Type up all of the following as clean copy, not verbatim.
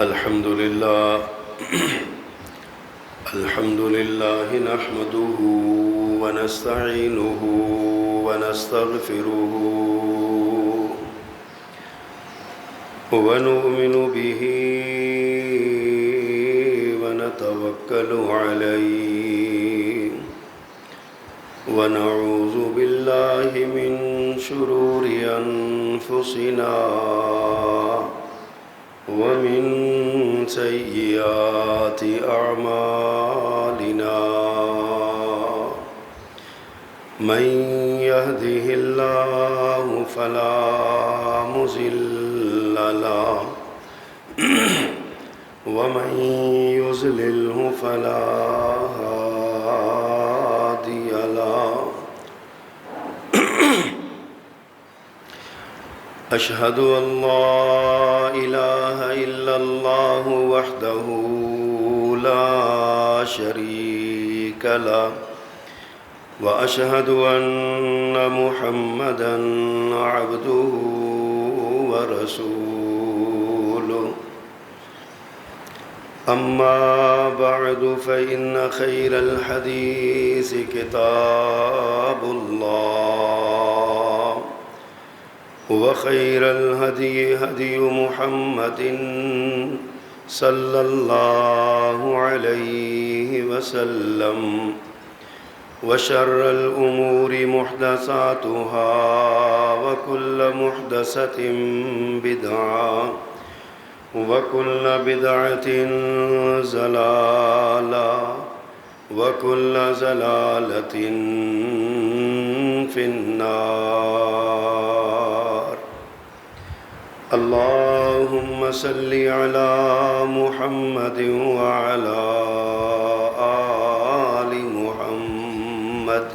الحمد لله نحمده ونستعينه ونستغفره ونؤمن به ونتوكل عليه ونعوذ بالله من شرور أنفسنا ومن سيئات أعمالنا من يهده الله فلا مضل له ومن يضلله فلا هادي له أشهد أن لا إله إلا الله وحده لا شريك له وأشهد أن محمدًا عبده ورسوله أما بعد فإن خير الحديث كتاب الله وخير الهدي هدي محمد صلى الله عليه وسلم وشر الأمور محدثاتها وكل محدثة بدعة وكل بدعة ضلالة وكل ضلالة في النار اللهم صل على محمد وعلى آل محمد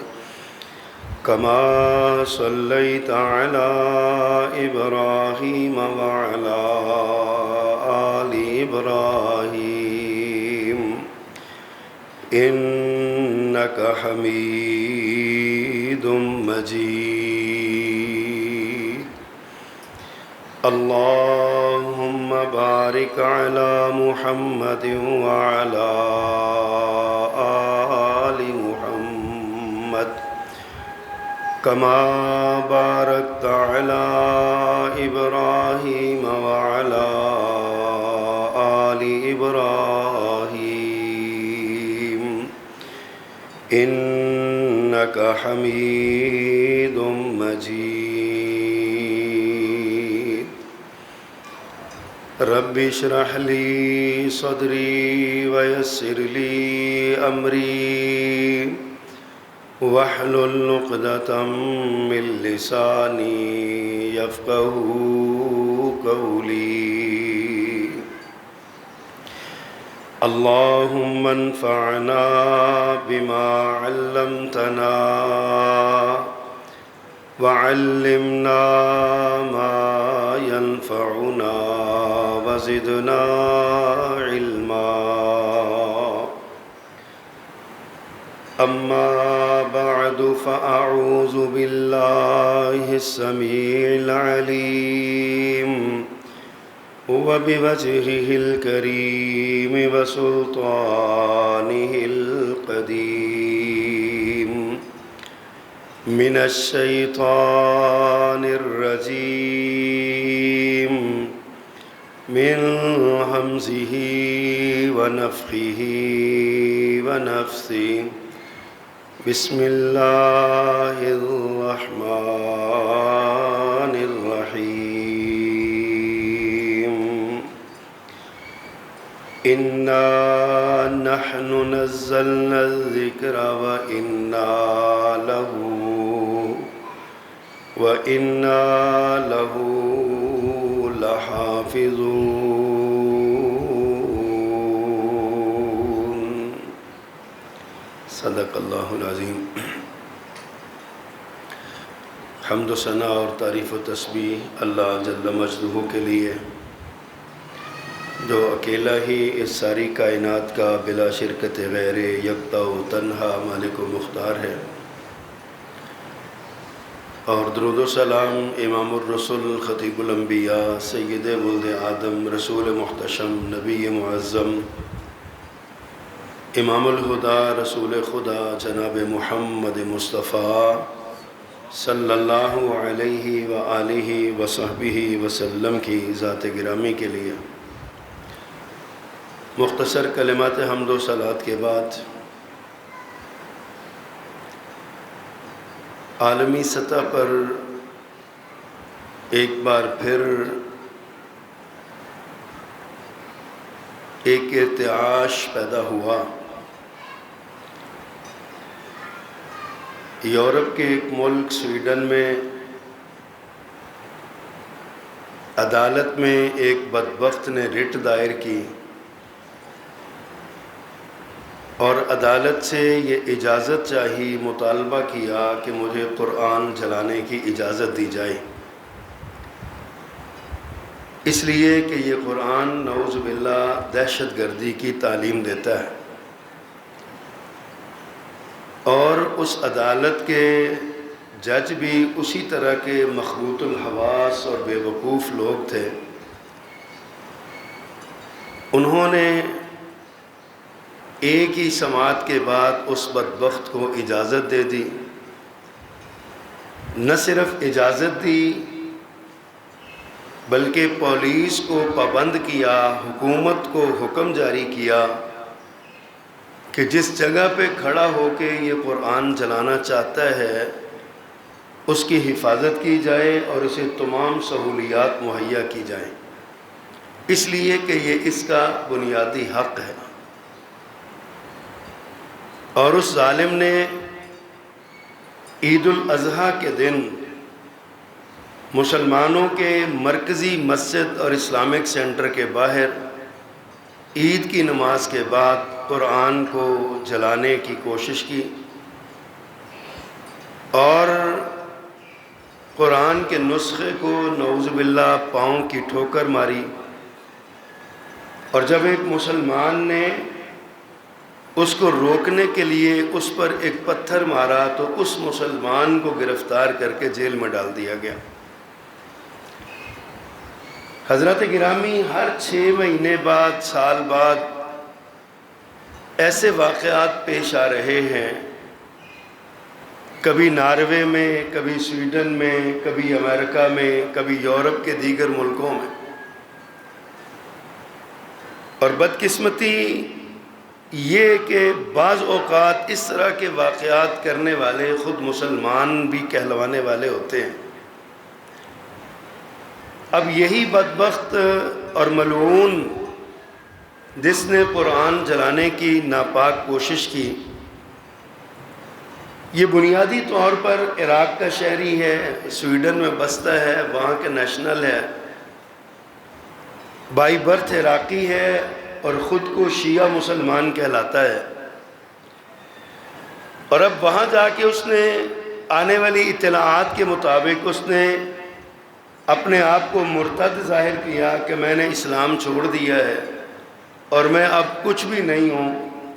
كما صليت على إبراهيم وعلى آل إبراهيم إنك حميد مجيد اللهم بارك على محمد وعلى آل محمد كما باركت على إبراهيم وعلى آل إبراهيم إنك حميد مجيد رب اشرح لي صدري ويسر لي أمري واحلل عقدة من لساني يفقهوا قولي اللهم انفعنا بما علمتنا وعلمنا ما ينفعنا وزدنا علما أما بعد فأعوذ بالله السميع العليم وبوجهه الكريم وسلطانه القديم من الشيطان الرجيم من همزه ونفخه ونفثه بسم الله الرحمن الرحيم إنا نحن نزلنا الذكر وإنا له لحافظون صدق اللہ العظیم۔ حمد و ثنا اور تعریف و تسبیح اللہ جل مجدہ کے لیے جو اکیلا ہی اس ساری کائنات کا بلا شرکت غیر یکتا و تنہا مالک و مختار ہے۔ اور درود و سلام امام الرسل خطیب الانبیاء سید ولد آدم رسول محتشم نبی معظم امام الہدا رسول خدا جناب محمد مصطفیٰ صلی اللہ علیہ وآلہ وصحبہ وسلم کی ذات گرامی کے لیے مختصر کلمات حمد و صلوات کے بعد عالمی سطح پر ایک بار پھر ایک ارتعاش پیدا ہوا۔ یورپ کے ایک ملک سویڈن میں عدالت میں ایک بدبخت نے رٹ دائر کی اور عدالت سے یہ اجازت چاہی، مطالبہ کیا کہ مجھے قرآن جلانے کی اجازت دی جائے، اس لیے کہ یہ قرآن نعوذ باللہ دہشت گردی کی تعلیم دیتا ہے۔ اور اس عدالت کے جج بھی اسی طرح کے مخبوط الحواس اور بے وقوف لوگ تھے۔ انہوں نے ایک ہی سماعت کے بعد اس بدبخت کو اجازت دے دی۔ نہ صرف اجازت دی بلکہ پولیس کو پابند کیا، حکومت کو حکم جاری کیا کہ جس جگہ پہ کھڑا ہو کے یہ قرآن جلانا چاہتا ہے اس کی حفاظت کی جائے اور اسے تمام سہولیات مہیا کی جائیں، اس لیے کہ یہ اس کا بنیادی حق ہے۔ اور اس ظالم نے عید الاضحیٰ کے دن مسلمانوں کے مرکزی مسجد اور اسلامک سینٹر کے باہر عید کی نماز کے بعد قرآن کو جلانے کی کوشش کی اور قرآن کے نسخے کو نعوذ باللہ پاؤں کی ٹھوکر ماری۔ اور جب ایک مسلمان نے اس کو روکنے کے لیے اس پر ایک پتھر مارا تو اس مسلمان کو گرفتار کر کے جیل میں ڈال دیا گیا۔ حضرات گرامی، ہر 6 مہینے بعد، سال بعد ایسے واقعات پیش آ رہے ہیں، کبھی ناروے میں، کبھی سویڈن میں، کبھی امریکہ میں، کبھی یورپ کے دیگر ملکوں میں۔ اور بدقسمتی یہ کہ بعض اوقات اس طرح کے واقعات کرنے والے خود مسلمان بھی کہلوانے والے ہوتے ہیں۔ اب یہی بدبخت اور ملعون جس نے قرآن جلانے کی ناپاک کوشش کی، یہ بنیادی طور پر عراق کا شہری ہے، سویڈن میں بستا ہے، وہاں کے نیشنل ہے، بائی برتھ عراقی ہے اور خود کو شیعہ مسلمان کہلاتا ہے۔ اور اب وہاں جا کے اس نے آنے والی اطلاعات کے مطابق اس نے اپنے آپ کو مرتد ظاہر کیا کہ میں نے اسلام چھوڑ دیا ہے اور میں اب کچھ بھی نہیں ہوں،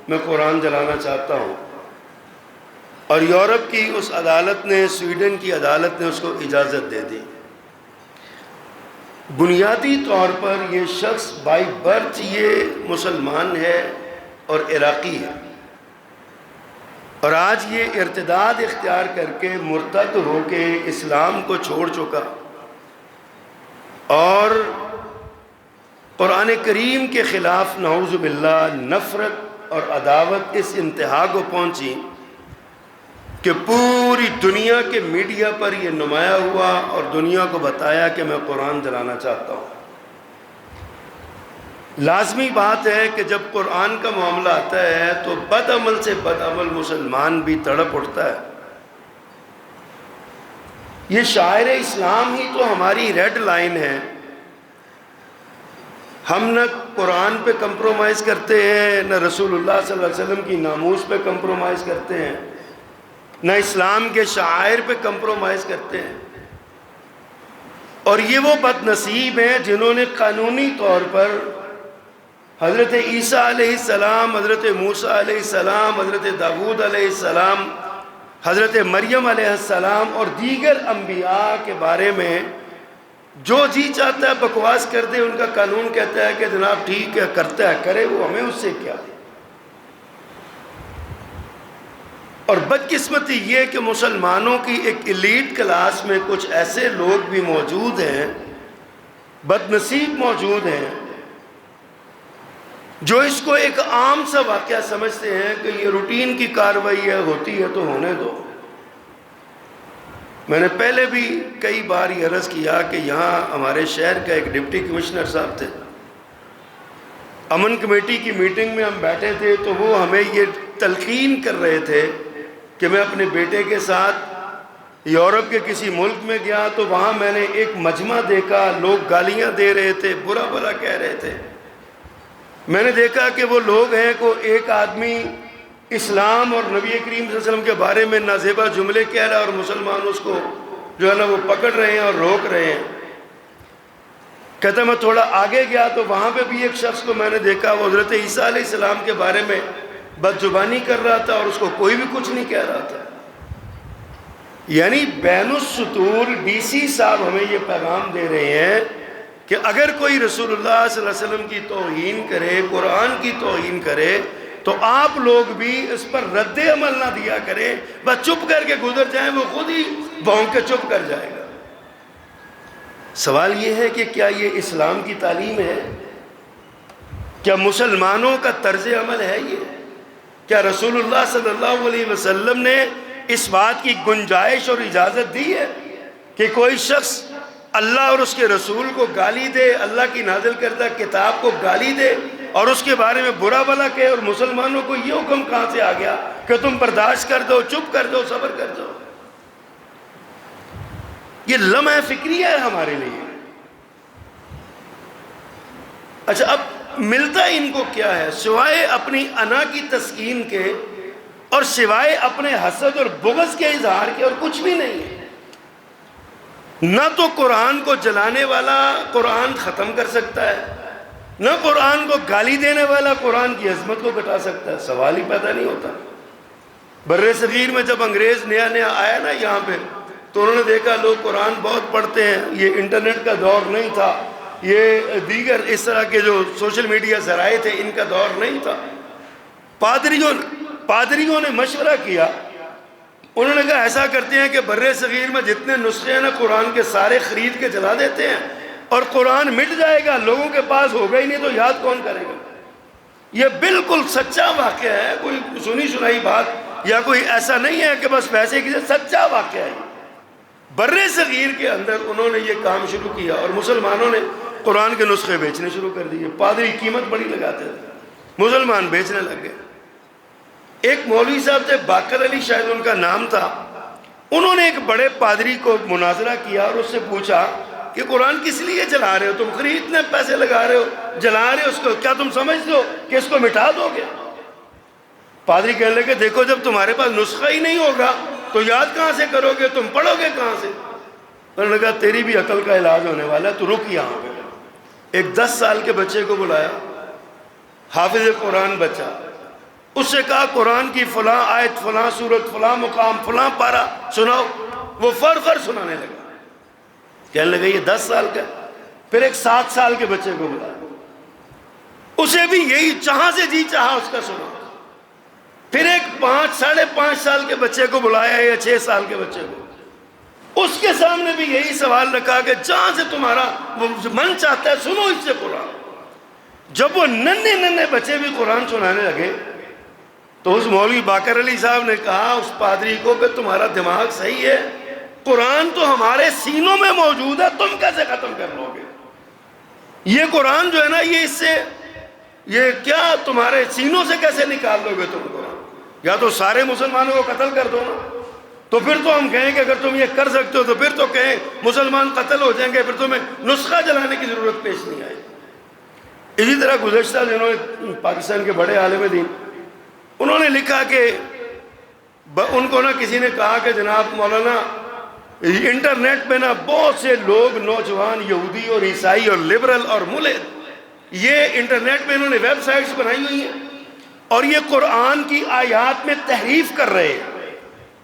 میں قرآن جلانا چاہتا ہوں۔ اور یورپ کی اس عدالت نے، سویڈن کی عدالت نے اس کو اجازت دے دی۔ بنیادی طور پر یہ شخص بائی برتھ یہ مسلمان ہے اور عراقی ہے، اور آج یہ ارتداد اختیار کر کے مرتد ہو کے اسلام کو چھوڑ چکا اور قرآن کریم کے خلاف نعوذ باللہ نفرت اور عداوت اس انتہا کو پہنچی کہ پوری دنیا کے میڈیا پر یہ نمایاں ہوا اور دنیا کو بتایا کہ میں قرآن جلانا چاہتا ہوں۔ لازمی بات ہے کہ جب قرآن کا معاملہ آتا ہے تو بد عمل سے بد عمل مسلمان بھی تڑپ اٹھتا ہے۔ یہ شاعر اسلام ہی تو ہماری ریڈ لائن ہے۔ ہم نہ قرآن پہ کمپرومائز کرتے ہیں، نہ رسول اللہ صلی اللہ علیہ وسلم کی ناموس پہ کمپرومائز کرتے ہیں، نہ اسلام کے شعائر پہ کمپرومائز کرتے ہیں۔ اور یہ وہ بد نصیب ہیں جنہوں نے قانونی طور پر حضرت عیسیٰ علیہ السلام، حضرت موسیٰ علیہ السلام، حضرت داؤد علیہ السلام حضرت مریم علیہ السلام اور دیگر انبیاء کے بارے میں جو جی چاہتا ہے بکواس کر دے. ان کا قانون کہتا ہے کہ جناب ٹھیک ہے کرتا ہے کرے وہ, ہمیں اس سے کیا. اور بدقسمتی یہ کہ مسلمانوں کی ایک ایلیٹ کلاس میں کچھ ایسے لوگ بھی موجود ہیں, بد نصیب موجود ہیں, جو اس کو ایک عام سا واقعہ سمجھتے ہیں کہ یہ روٹین کی کارروائی ہے, ہوتی ہے تو ہونے دو. میں نے پہلے بھی کئی بار یہ عرض کیا کہ یہاں ہمارے شہر کا ایک ڈپٹی کمشنر صاحب تھے, امن کمیٹی کی میٹنگ میں ہم بیٹھے تھے تو وہ ہمیں یہ تلقین کر رہے تھے کہ میں اپنے بیٹے کے ساتھ یورپ کے کسی ملک میں گیا تو وہاں میں نے ایک مجمع دیکھا, لوگ گالیاں دے رہے تھے, برا بھلا کہہ رہے تھے. میں نے دیکھا کہ وہ لوگ ہیں کو ایک آدمی اسلام اور نبی کریم صلی اللہ علیہ وسلم کے بارے میں نازیبا جملے کہہ رہا ہے اور مسلمان اس کو جو ہے نا وہ پکڑ رہے ہیں اور روک رہے ہیں. کہتا میں تھوڑا آگے گیا تو وہاں پہ بھی ایک شخص کو میں نے دیکھا, وہ حضرت عیسیٰ علیہ السلام کے بارے میں بد زبانی کر رہا تھا اور اس کو کوئی بھی کچھ نہیں کہہ رہا تھا. یعنی بین السطور ڈی سی صاحب ہمیں یہ پیغام دے رہے ہیں کہ اگر کوئی رسول اللہ صلی اللہ علیہ وسلم کی توہین کرے, قرآن کی توہین کرے, تو آپ لوگ بھی اس پر رد عمل نہ دیا کریں, بس چپ کر کے گزر جائیں, وہ خود ہی بھونک کے چپ کر جائے گا. سوال یہ ہے کہ کیا یہ اسلام کی تعلیم ہے؟ کیا مسلمانوں کا طرز عمل ہے یہ؟ کیا رسول اللہ صلی اللہ علیہ وسلم نے اس بات کی گنجائش اور اجازت دی ہے کہ کوئی شخص اللہ اور اس کے رسول کو گالی دے, اللہ کی نازل کردہ کتاب کو گالی دے اور اس کے بارے میں برا بھلا کہے, اور مسلمانوں کو یہ حکم کہاں سے آ گیا کہ تم برداشت کر دو, چپ کر دو, صبر کر دو؟ یہ لمحہ فکریہ ہے ہمارے لیے. اچھا اب ملتا ان کو کیا ہے سوائے اپنی انا کی تسکین کے اور سوائے اپنے حسد اور بغض کے اظہار کے, اور کچھ بھی نہیں ہے. نہ تو قرآن کو جلانے والا قرآن ختم کر سکتا ہے, نہ قرآن کو گالی دینے والا قرآن کی عظمت کو گھٹا سکتا ہے. سوال ہی پیدا نہیں ہوتا. بر صغیر میں جب انگریز نیا نیا آیا نا یہاں پہ, تو انہوں نے دیکھا لوگ قرآن بہت پڑھتے ہیں, یہ انٹرنیٹ کا دور نہیں تھا, یہ دیگر اس طرح کے جو سوشل میڈیا ذرائع تھے ان کا دور نہیں تھا. پادریوں نے مشورہ کیا, انہوں نے کہا ایسا کرتے ہیں کہ بر صغیر میں جتنے نسخے ہیں نا قرآن کے سارے خرید کے جلا دیتے ہیں اور قرآن مٹ جائے گا, لوگوں کے پاس ہوگا ہی نہیں تو یاد کون کرے گا. یہ بالکل سچا واقعہ ہے, کوئی سنی سنائی بات یا کوئی ایسا نہیں ہے کہ بس پیسے کی, سچا واقعہ ہے. بر صغیر کے اندر انہوں نے یہ کام شروع کیا اور مسلمانوں نے قرآن کے نسخے بیچنے شروع کر دیے. پادری قیمت بڑی لگاتے تھے, مسلمان بیچنے لگ گئے. ایک مولوی صاحب تھے, باقر علی شاید ان کا نام تھا, انہوں نے ایک بڑے پادری کو مناظرہ کیا اور اس سے پوچھا کہ قرآن کس لیے جلا رہے ہو, تم خریدنے پیسے لگا رہے ہو, جلا رہے ہو اس کو, کیا تم سمجھتے ہو کہ اس کو مٹا دو گے؟ پادری کہنے لگے دیکھو جب تمہارے پاس نسخہ ہی نہیں ہوگا تو یاد کہاں سے کرو گے, تم پڑھو گے کہاں سے؟ انہوں نے کہا تیری بھی عقل کا علاج ہونے والا ہے, تو رک یہاں پہ. ایک 10 سال کے بچے کو بلایا, حافظ قرآن بچہ, اس سے کہا قرآن کی فلاں آیت, فلاں سورت, فلاں مقام, فلاں پارہ سناؤ. وہ فر سنانے لگا. کہنے لگا یہ 10 سال کا. پھر ایک 7 سال کے بچے کو بلایا, اسے بھی یہی جہاں سے جی چاہا اس کا سنا. پھر ایک 5-5.5 سال کے بچے کو بلایا یا 6 سال کے بچے کو, اس کے سامنے بھی یہی سوال رکھا کہ جہاں سے تمہارا من چاہتا ہے سنو اس سے قرآن. جب وہ ننھے بچے بھی قرآن سنانے لگے تو اس مولوی باقر علی صاحب نے کہا اس پادری کو کہ تمہارا دماغ صحیح ہے, قرآن تو ہمارے سینوں میں موجود ہے, تم کیسے ختم کر لو گے؟ یہ قرآن جو ہے نا یہ اس سے یہ کیا تمہارے سینوں سے کیسے نکال دو گے تم قرآن؟ یا تو سارے مسلمانوں کو قتل کر دو نا, تو پھر تو ہم کہیں کہ اگر تم یہ کر سکتے ہو تو پھر تو کہیں مسلمان قتل ہو جائیں گے, پھر تمہیں نسخہ جلانے کی ضرورت پیش نہیں آئی. اسی طرح گزشتہ دنوں پاکستان کے بڑے عالم دین انہوں نے لکھا کہ ان کو نا کسی نے کہا کہ جناب مولانا انٹرنیٹ پہ نا بہت سے لوگ نوجوان یہودی اور عیسائی اور لبرل اور ملحد یہ انٹرنیٹ پہ انہوں نے ویب سائٹس بنائی ہوئی ہیں اور یہ قرآن کی آیات میں تحریف کر رہے ہیں.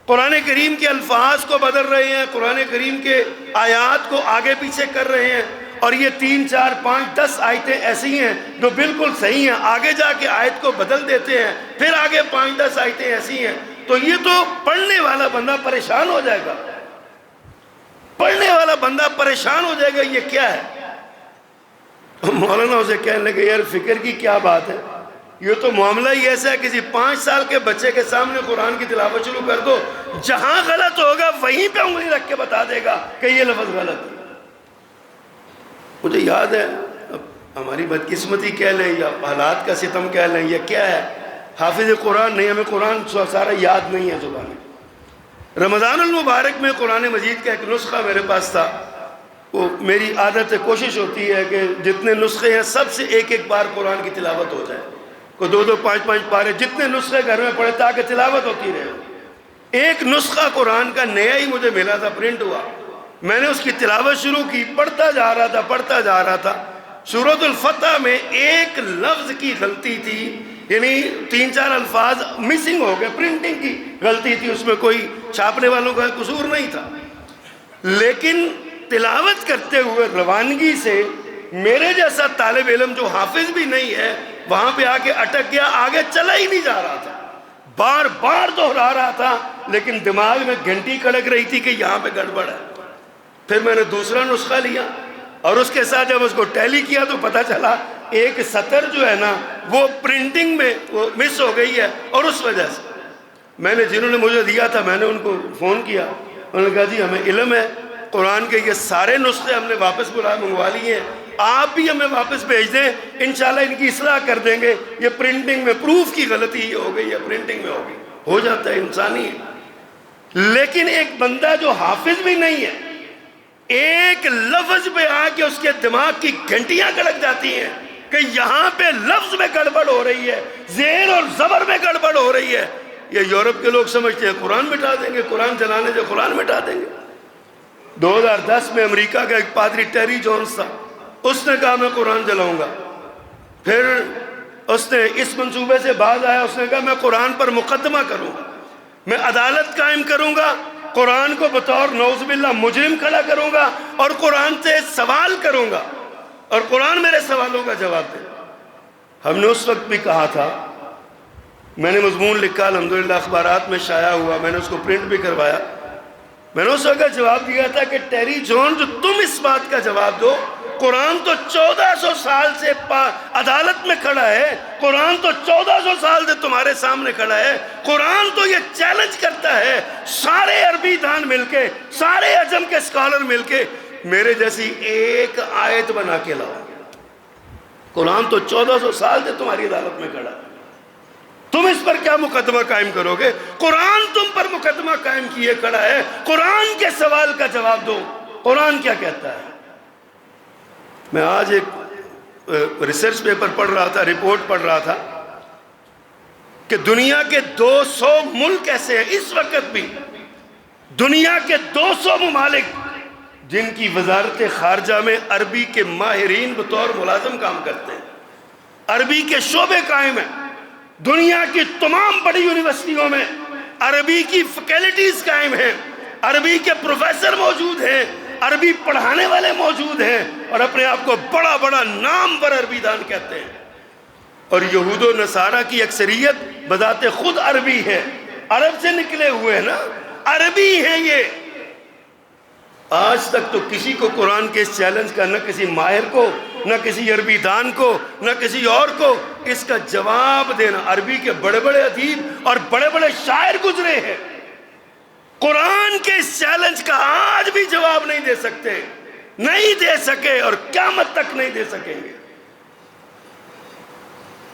قرآن کریم کے الفاظ کو بدل رہے ہیں، قرآن کریم کے آیات کو آگے پیچھے کر رہے ہیں، اور یہ 3 4 5 10 آیتیں ایسی ہیں جو بالکل صحیح ہیں، آگے جا کے آیت کو بدل دیتے ہیں، پھر آگے 5 10 آیتیں ایسی ہیں، تو یہ تو پڑھنے والا بندہ پریشان ہو جائے گا، پڑھنے والا بندہ پریشان ہو جائے گا، یہ کیا ہے؟ مولانا اسے کہنے لگے یار فکر کی کیا بات ہے، یہ تو معاملہ ہی ایسا ہے، کسی 5 سال کے بچے کے سامنے قرآن کی تلاوت شروع کر دو، جہاں غلط ہوگا وہیں پہ انگلی رکھ کے بتا دے گا کہ یہ لفظ غلط ہے۔ مجھے یاد ہے، ہماری بدقسمتی کہہ لیں یا حالات کا ستم کہہ لیں یا کیا ہے، حافظ قرآن نہیں، ہمیں قرآن سارا یاد نہیں ہے زبان۔ رمضان المبارک میں قرآن مجید کا ایک نسخہ میرے پاس تھا، وہ میری عادت کوشش ہوتی ہے کہ جتنے نسخے ہیں سب سے ایک ایک بار قرآن کی تلاوت ہو جائے، کو 2 2 5 5 پارے جتنے نسخے گھر میں پڑے تاکہ تلاوت ہوتی رہے۔ ایک نسخہ قرآن کا نیا ہی مجھے ملا تھا، پرنٹ ہوا، میں نے اس کی تلاوت شروع کی، پڑھتا جا رہا تھا، سورۃ الفتح میں ایک لفظ کی غلطی تھی، یعنی 3 4 الفاظ مسنگ ہو گئے، پرنٹنگ کی غلطی تھی، اس میں کوئی چھاپنے والوں کا قصور نہیں تھا، لیکن تلاوت کرتے ہوئے روانگی سے میرے جیسا طالب علم جو حافظ بھی نہیں ہے وہاں پہ آ کے اٹک گیا، آگے چلا ہی نہیں جا رہا تھا، بار بار دہرا رہا تھا، لیکن دماغ میں گھنٹی کڑک رہی تھی کہ یہاں پہ گڑبڑ ہے۔ پھر میں نے دوسرا نسخہ لیا اور اس کے ساتھ جب اس کو ٹیلی کیا تو پتہ چلا ایک سطر جو ہے نا وہ پرنٹنگ میں وہ مس ہو گئی ہے، اور اس وجہ سے میں نے جنہوں نے مجھے دیا تھا میں نے ان کو فون کیا، انہوں نے کہا جی ہمیں علم ہے قرآن کے یہ سارے نسخے ہم نے واپس منگوا لیے ہیں، آپ بھی ہمیں واپس بھیج دیں، انشاءاللہ ان کی اصلاح کر دیں گے، یہ پرنٹنگ میں پروف کی غلطی ہو گئی ہے، پرنٹنگ میں ہو گئی، ہو جاتا ہے، انسانی ہے۔ لیکن ایک بندہ جو حافظ بھی نہیں ہے، ایک لفظ پہ آ کے اس کے دماغ کی گھنٹیاں کڑک جاتی ہیں کہ یہاں پہ لفظ میں گڑبڑ ہو رہی ہے، زیر اور زبر میں گڑبڑ ہو رہی ہے، یہ یورپ کے لوگ سمجھتے ہیں قرآن مٹا دیں گے، قرآن چلانے سے قرآن مٹا دیں گے۔ 2010 میں امریکہ کا ایک پادری ٹیری جونز تھا، اس نے کہا میں قرآن چلاؤں گا، پھر اس نے اس منصوبے سے باز آیا، اس نے کہا میں قرآن پر مقدمہ کروں گا، میں عدالت قائم کروں گا، قرآن کو بطور نعوذ باللہ مجرم کھڑا کروں گا اور قرآن سے سوال کروں گا اور قرآن میرے سوالوں کا جواب دے۔ ہم نے اس وقت بھی کہا تھا، میں نے مضمون لکھا، الحمدللہ اخبارات میں شائع ہوا، میں نے اس کو پرنٹ بھی کروایا، میں نے اس وقت جواب دیا تھا کہ ٹیری جون جو تم اس بات کا جواب دو، قرآن تو 1400 سال سے عدالت میں کھڑا ہے، قرآن تو 1400 سال سے تمہارے سامنے کھڑا ہے، قرآن تو یہ چیلنج کرتا ہے، سارے عربی دان مل کے، سارے عجم کے اسکالر مل کے میرے جیسی ایک آیت بنا کے لاؤ، قرآن تو 1400 سال سے تمہاری عدالت میں کھڑا ہے، تم اس پر کیا مقدمہ قائم کرو گے؟ قرآن تم پر مقدمہ قائم کیے کھڑا ہے، قرآن کے سوال کا جواب دو، قرآن کیا کہتا ہے؟ میں آج ایک ریسرچ پیپر پڑھ رہا تھا، رپورٹ پڑھ رہا تھا کہ دنیا کے 200 ملک ایسے ہیں اس وقت بھی، دنیا کے 200 ممالک جن کی وزارت خارجہ میں عربی کے ماہرین بطور ملازم کام کرتے ہیں، عربی کے شعبے قائم ہیں، دنیا کی تمام بڑی یونیورسٹیوں میں عربی کی فیکلٹیز قائم ہیں، عربی کے پروفیسر موجود ہیں، عربی پڑھانے والے موجود ہیں، اور اپنے آپ کو بڑا بڑا نامور عربی دان کہتے ہیں، اور یہود و نصارہ کی اکثریت بذات خود عربی ہے، عرب سے نکلے ہوئے ہیں نا، عربی ہیں یہ۔ آج تک تو کسی کو قرآن کے اس چیلنج کا، نہ کسی ماہر کو، نہ کسی عربی دان کو، نہ کسی اور کو اس کا جواب دینا، عربی کے بڑے بڑے ادیب اور بڑے بڑے شاعر گزرے ہیں، قرآن کے اس چیلنج کا آج بھی جواب نہیں دے سکتے، نہیں دے سکے اور قیامت تک نہیں دے سکیں گے۔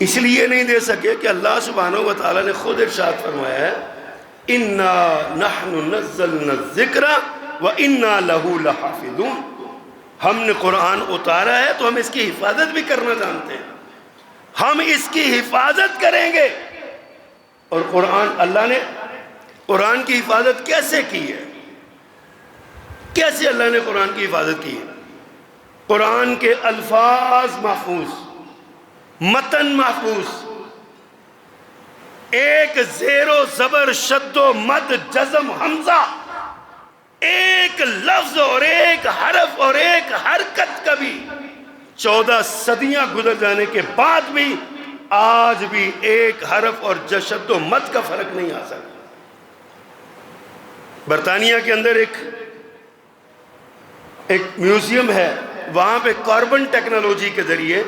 اس لیے نہیں دے سکے کہ اللہ سبحانہ و تعالیٰ نے خود ارشاد فرمایا ہے اِنَّا نَحْنُ نَزَّلْنَا الذِّكْرَ وَإِنَّا لَهُ لَحَافِظُونَ، ہم نے قرآن اتارا ہے تو ہم اس کی حفاظت بھی کرنا جانتے ہیں، ہم اس کی حفاظت کریں گے۔ اور قرآن، اللہ نے قرآن کی حفاظت کیسے کی ہے؟ کیسے اللہ نے قرآن کی حفاظت کی ہے؟ قرآن کے الفاظ محفوظ، متن محفوظ، ایک زیر و زبر شد و مد جزم حمزہ، ایک لفظ اور ایک حرف اور ایک حرکت کا بھی 14 صدیاں گزر جانے کے بعد بھی آج بھی ایک حرف اور شد و مد کا فرق نہیں آ سکتا۔ برطانیہ کے اندر ایک میوزیم ہے، وہاں پہ کاربن ٹیکنالوجی کے ذریعے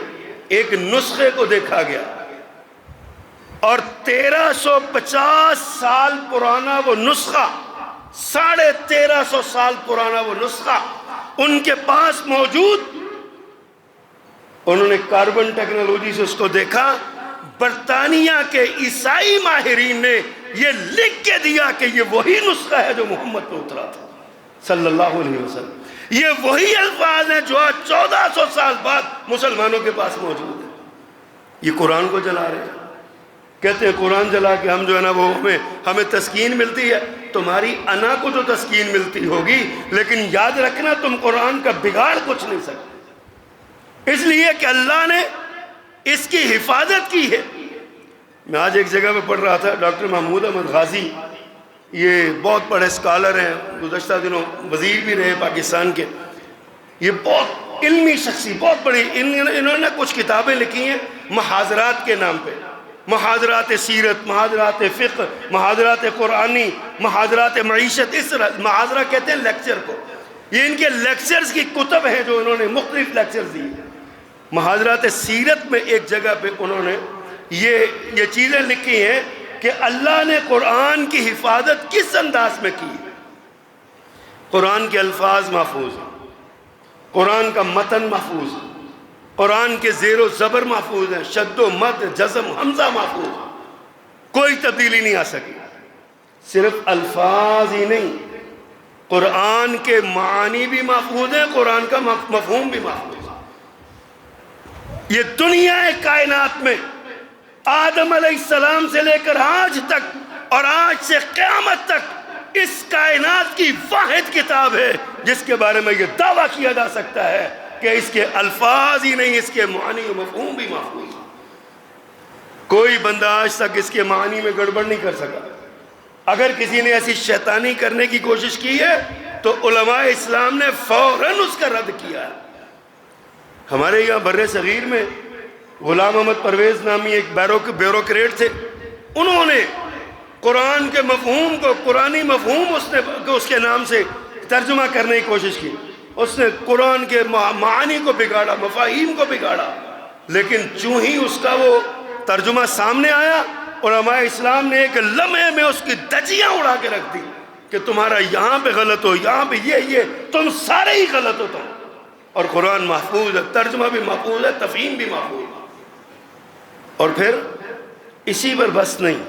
ایک نسخے کو دیکھا گیا اور 1350 سال پرانا وہ نسخہ، 1350 سال پرانا وہ نسخہ ان کے پاس موجود۔ انہوں نے کاربن ٹیکنالوجی سے اس کو دیکھا۔ برطانیہ کے عیسائی ماہرین نے یہ لکھ کے دیا کہ یہ وہی نسخہ ہے جو محمد پہ اترا تھا صلی اللہ علیہ وسلم، یہ وہی الفاظ ہیں جو آج 1400 سال بعد مسلمانوں کے پاس موجود ہیں۔ یہ قرآن کو جلا رہے ہیں، کہتے ہیں قرآن جلا کے ہم جو ہے نا وہ ہمیں تسکین ملتی ہے۔ تمہاری انا کو تو تسکین ملتی ہوگی، لیکن یاد رکھنا تم قرآن کا بگاڑ کچھ نہیں سکتے، اس لیے کہ اللہ نے اس کی حفاظت کی ہے۔ میں آج ایک جگہ پہ پڑھ رہا تھا، ڈاکٹر محمود احمد غازی، یہ بہت بڑے اسکالر ہیں، گزشتہ دنوں وزیر بھی رہے پاکستان کے، یہ بہت علمی شخصی، بہت بڑی، انہوں نے کچھ کتابیں لکھی ہیں محاضرات کے نام پہ، محاضرات سیرت، محاضرات فقہ، محاضرات قرآنی، محاضرات معیشت، اس طرح محاضرہ کہتے ہیں لیکچر کو۔ یہ ان کے لیکچرز کی کتب ہیں جو انہوں نے مختلف لیکچرز دی۔ محاضرات سیرت میں ایک جگہ پہ انہوں نے یہ چیزیں لکھی ہیں کہ اللہ نے قرآن کی حفاظت کس انداز میں کی۔ قرآن کے الفاظ محفوظ ہیں، قرآن کا متن محفوظ ہے، قرآن کے زیر و زبر محفوظ ہیں، شد و مد جزم حمزہ محفوظ ہے، کوئی تبدیلی نہیں آ سکی۔ صرف الفاظ ہی نہیں، قرآن کے معانی بھی محفوظ ہیں، قرآن کا مفہوم بھی محفوظ ہے۔ یہ دنیا کائنات میں آدم علیہ السلام سے لے کر آج تک اور آج سے قیامت تک اس کائنات کی واحد کتاب ہے جس کے بارے میں یہ دعویٰ کیا جا سکتا ہے کہ اس کے الفاظ ہی نہیں، اس کے معنی و مفہوم بھی محفوظ ہے۔ کوئی بندہ آج تک اس کے معنی میں گڑبڑ نہیں کر سکا۔ اگر کسی نے ایسی شیطانی کرنے کی کوشش کی ہے تو علماء اسلام نے فوراً اس کا رد کیا ہے۔ ہمارے یہاں بر صغیر میں غلام احمد پرویز نامی ایک بیوروکریٹ تھے، انہوں نے قرآن کے مفہوم کو، قرآنی مفہوم اس کے نام سے ترجمہ کرنے کی کوشش کی۔ اس نے قرآن کے معانی کو بگاڑا، مفاہیم کو بگاڑا، لیکن چوں ہی اس کا وہ ترجمہ سامنے آیا، علماء اسلام نے ایک لمحے میں اس کی دھجیاں اڑا کے رکھ دی کہ تمہارا یہاں پہ غلط ہو، یہاں پہ یہ تم سارے ہی غلط ہو تم۔ اور قرآن محفوظ ہے، ترجمہ بھی محفوظ ہے، تفہیم بھی محفوظ ہے۔ اور پھر اسی پر بس نہیں،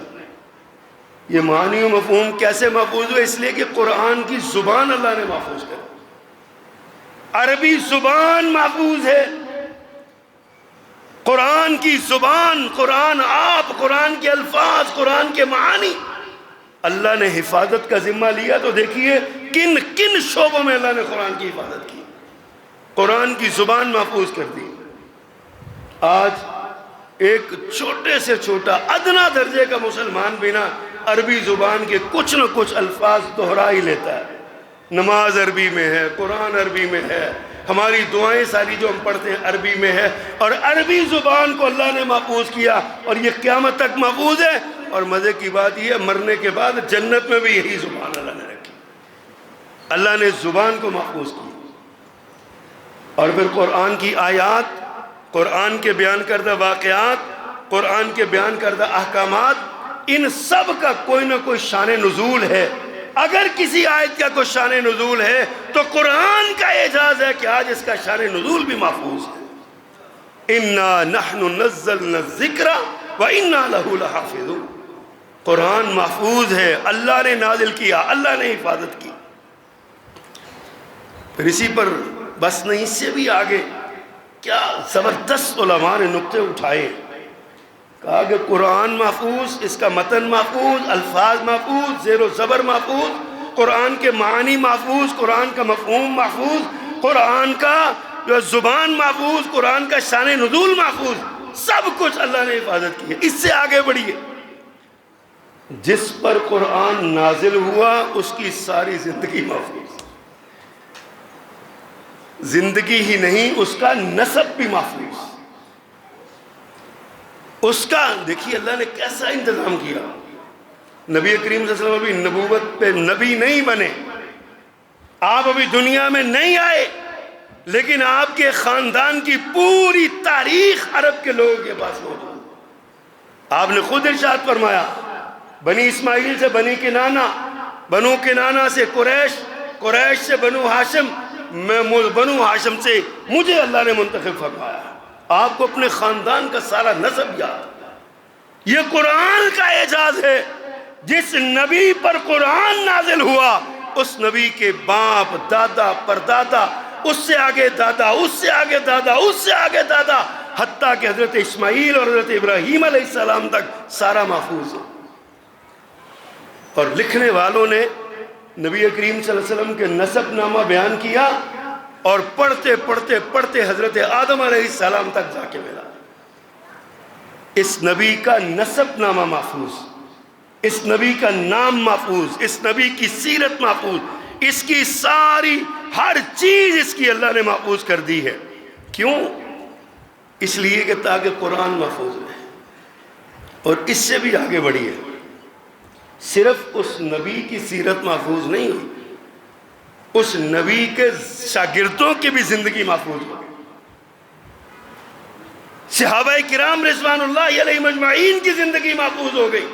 یہ معنی و مفہوم کیسے محفوظ ہوئے؟ اس لیے کہ قرآن کی زبان اللہ نے محفوظ کر، عربی زبان محفوظ ہے، قرآن کی زبان، قرآن آپ، قرآن کے الفاظ، قرآن کے معانی اللہ نے حفاظت کا ذمہ لیا۔ تو دیکھیے کن کن شعبوں میں اللہ نے قرآن کی حفاظت کی، قرآن کی زبان محفوظ کر دی۔ آج ایک چھوٹے سے چھوٹا ادنا درجے کا مسلمان بھی نا عربی زبان کے کچھ نہ کچھ الفاظ دہرا ہی لیتا ہے۔ نماز عربی میں ہے، قرآن عربی میں ہے، ہماری دعائیں ساری جو ہم پڑھتے ہیں عربی میں ہے، اور عربی زبان کو اللہ نے محفوظ کیا اور یہ قیامت تک محفوظ ہے۔ اور مزے کی بات یہ ہے، مرنے کے بعد جنت میں بھی یہی زبان اللہ نے رکھی، اللہ نے زبان کو محفوظ کی۔ اور پھر قرآن کی آیات، قرآن کے بیان کردہ واقعات، قرآن کے بیان کردہ احکامات، ان سب کا کوئی نہ کوئی شان نزول ہے۔ اگر کسی آیت کا کوئی شان نزول ہے تو قرآن کا اعجاز ہے کہ آج اس کا شان نزول بھی محفوظ ہے۔ اِنَّا نَحْنُ نَزَّلْنَا الذِّكْرَ وَإِنَّا لَهُ لَحَافِظُونَ۔ قرآن محفوظ ہے، اللہ نے نازل کیا، اللہ نے حفاظت کی۔ پھر اسی پر بس نہیں، اس سے بھی آگے کیا زبردست علماء نے نقطے اٹھائے، کہا کہ قرآن محفوظ، اس کا متن محفوظ، الفاظ محفوظ، زیر و زبر محفوظ، قرآن کے معنی محفوظ، قرآن کا مفہوم محفوظ، قرآن کا جو زبان محفوظ، قرآن کا شان نزول محفوظ، سب کچھ اللہ نے حفاظت کی ہے۔ اس سے آگے بڑھیے، جس پر قرآن نازل ہوا اس کی ساری زندگی محفوظ، زندگی ہی نہیں اس کا نسب بھی محفوظ، اس کا دیکھیے اللہ نے کیسا انتظام کیا۔ نبی کریم صلی اللہ علیہ وسلم ابھی نبوت پہ نبی نہیں بنے، آپ ابھی دنیا میں نہیں آئے، لیکن آپ کے خاندان کی پوری تاریخ عرب کے لوگوں کے پاس موجود۔ آپ نے خود ارشاد فرمایا بنی اسماعیل سے بنی کنانہ، بنو کنانہ سے قریش، قریش سے بنو ہاشم، میں بنو ہاشم سے مجھے اللہ نے منتخب فرمایا۔ آپ کو اپنے خاندان کا سارا نسب یاد۔ یہ قرآن کا اعجاز ہے، جس نبی پر قرآن نازل ہوا اس نبی کے باپ، دادا، پردادا، اس سے آگے دادا، اس سے آگے دادا، اس سے آگے دادا، حتیٰ کہ حضرت اسماعیل اور حضرت ابراہیم علیہ السلام تک سارا محفوظ ہے۔ اور لکھنے والوں نے نبی کریم صلی اللہ علیہ وسلم کے نسب نامہ بیان کیا، اور پڑھتے پڑھتے پڑھتے حضرت آدم علیہ السلام تک جا کے ملا۔ اس نبی کا نسب نامہ محفوظ، اس نبی کا نام محفوظ، اس نبی کی سیرت محفوظ، اس کی ساری ہر چیز اس کی اللہ نے محفوظ کر دی ہے۔ کیوں؟ اس لیے کہ تاکہ قرآن محفوظ رہے، اور اس سے بھی آگے بڑھی ہے۔ صرف اس نبی کی سیرت محفوظ نہیں ہوئی، اس نبی کے شاگردوں کی بھی زندگی محفوظ ہو گئی۔ صحابہ کرام رضوان اللہ علیہ مجمعین کی زندگی محفوظ ہو گئی،